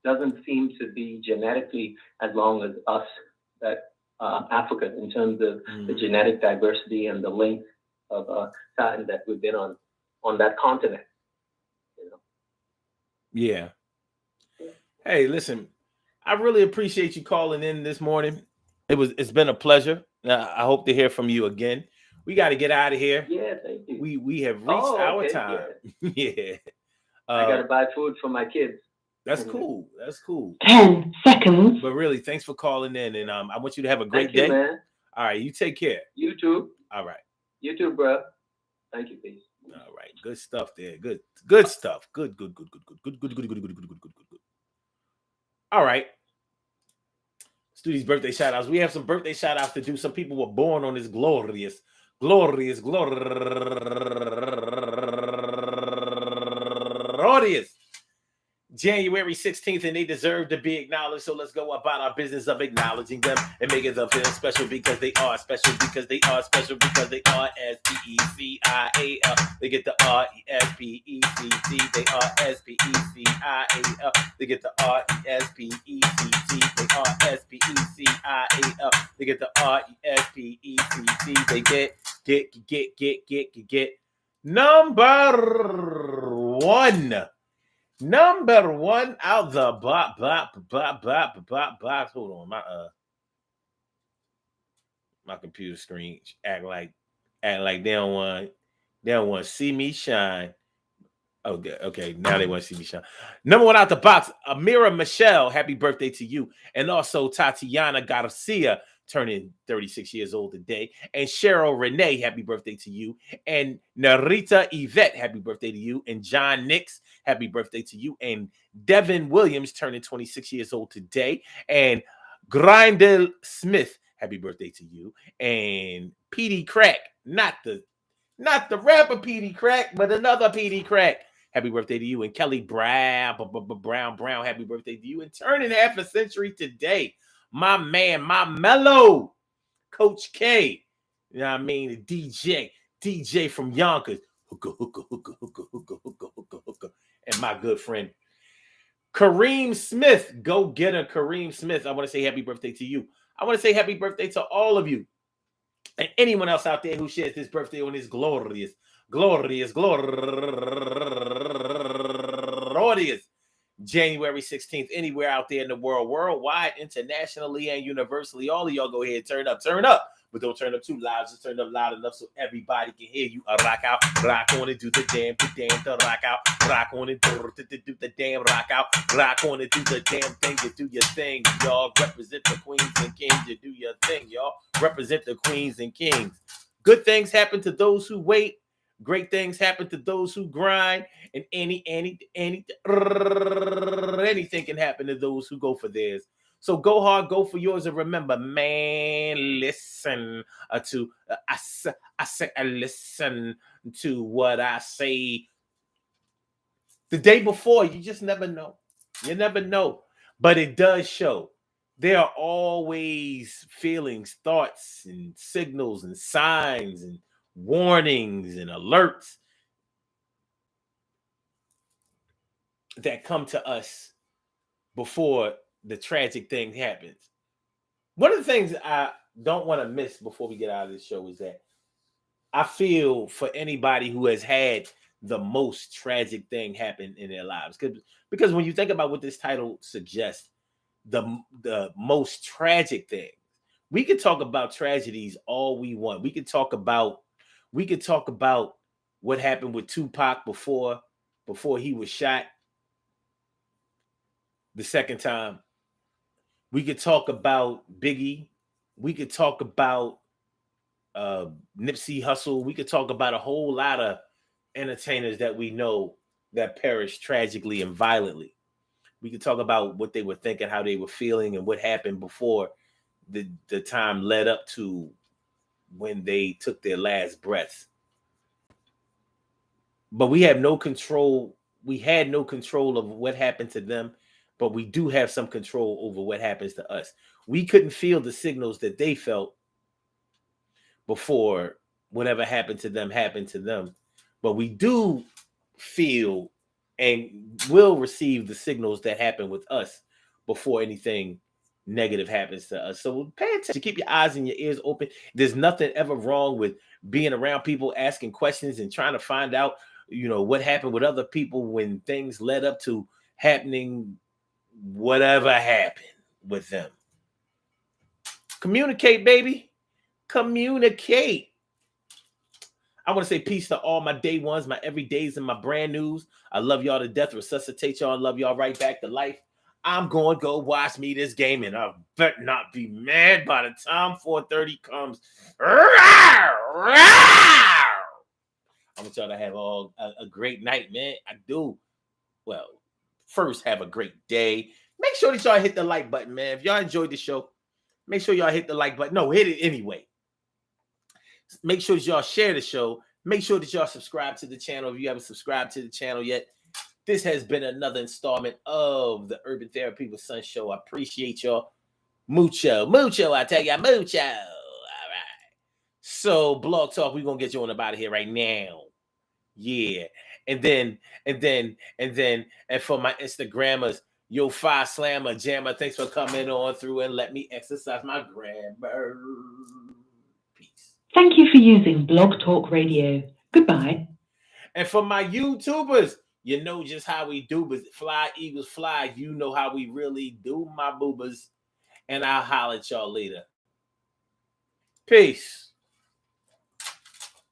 doesn't seem to be genetically as long as us, that Africa, in terms of the genetic diversity and the length of time that we've been on that continent. Yeah. Hey, listen, I really appreciate you calling in this morning. It's been a pleasure. I hope to hear from you again. We got to get out of here. Yeah, thank you. We have reached our time. Yeah. I got to buy food for my kids. That's cool. That's cool. 10 seconds. But really, thanks for calling in, and I want you to have a great day. Man. All right, you take care. You too. All right. You too, bro. Thank you, peace. All right, good stuff there. Good stuff. Good. All right. Let's do these birthday shout outs. We have some birthday shout outs to do. Some people were born on this glorious January 16th, and they deserve to be acknowledged. So let's go about our business of acknowledging them and making them feel special because they are special, because they are special, because they are S-P-E-C-I-A-L. They get the R-E-S-P-E-C-T. They are S-P-E-C-I-A-L. They get the R-E-S-P-E-C-T. They are S-P-E-C-I-A-L. They get the R-E-S-P-E-C-T. They get number one. Number one out the box. Hold on, my computer screen act like they don't want to see me shine. Okay, now they want to see me shine. Number one out the box, Amira Michelle, happy birthday to you, and also Tatiana Garcia, turning 36 years old today, and Cheryl Renee, happy birthday to you, and Narita Yvette, happy birthday to you, and John Nix, happy birthday to you, and Devin Williams, turning 26 years old today, and Grindel Smith, happy birthday to you, and PD Crack, not the rapper PD Crack, but another PD Crack. Happy birthday to you. And Kelly Brown, happy birthday to you. And turning half a century today, my man, my mellow, Coach K. You know what I mean? The DJ from Yonkers. Hookah. And my good friend, Kareem Smith. Go get her, Kareem Smith. I want to say happy birthday to you. I want to say happy birthday to all of you. And anyone else out there who shares this birthday on this glorious January 16th, anywhere out there in the world, worldwide, internationally, and universally, all of y'all go ahead, turn up, but don't turn up too loud, just turn up loud enough so everybody can hear you. Rock out, rock on and do the damn, to rock out, rock on and do the damn, rock out, rock on and do the damn thing, you do your thing, y'all. Represent the queens and kings, you do your thing, y'all. Represent the queens and kings. Good things happen to those who wait. Great things happen to those who grind, and anything can happen to those who go for theirs. So go hard, go for yours, and remember, man, listen to listen to what I say the day before. You just never know. You never know, but it does show. There are always feelings, thoughts, and signals, and signs, and warnings and alerts that come to us before the tragic thing happens. One of the things I don't want to miss before we get out of this show is that I feel for anybody who has had the most tragic thing happen in their lives. Because when you think about what this title suggests, the most tragic thing, we could talk about tragedies all we want. We could talk about what happened with Tupac before he was shot the second time. We could talk about Biggie. We could talk about Nipsey Hussle. We could talk about a whole lot of entertainers that we know that perished tragically and violently. We could talk about what they were thinking, how they were feeling, and what happened before the time led up to when they took their last breaths. But we have no control. We had no control of what happened to them, but we do have some control over what happens to us. We couldn't feel the signals that they felt before whatever happened to them, but we do feel and will receive the signals that happen with us before anything negative happens to us. So pay attention, keep your eyes and your ears open. There's nothing ever wrong with being around people, asking questions and trying to find out, what happened with other people when things led up to happening, whatever happened with them. Communicate, baby. Communicate. I want to say peace to all my day ones, my everydays, and my brand news. I love y'all to death. Resuscitate y'all and love y'all right back to life. I'm going to go watch me this game, and I better not be mad by the time 4:30 comes. I want y'all to have all a great night, man. I do. Well, first, have a great day. Make sure that y'all hit the like button, man. If y'all enjoyed the show, make sure y'all hit the like button. No, hit it anyway. Make sure that y'all share the show. Make sure that y'all subscribe to the channel if you haven't subscribed to the channel yet. This has been another installment of the Urban Therapy with Son show. I appreciate y'all. Mucho. I tell you, mucho. All right. So, Blog Talk, we're going to get you on about here right now. Yeah. And for my Instagrammers, Yo Fi Slammer Jammer, thanks for coming on through and let me exercise my grammar. Peace. Thank you for using Blog Talk Radio. Goodbye. And for my YouTubers, you know just how we do, but fly, Eagles, fly. You know how we really do, my boobas. And I'll holler at y'all later. Peace.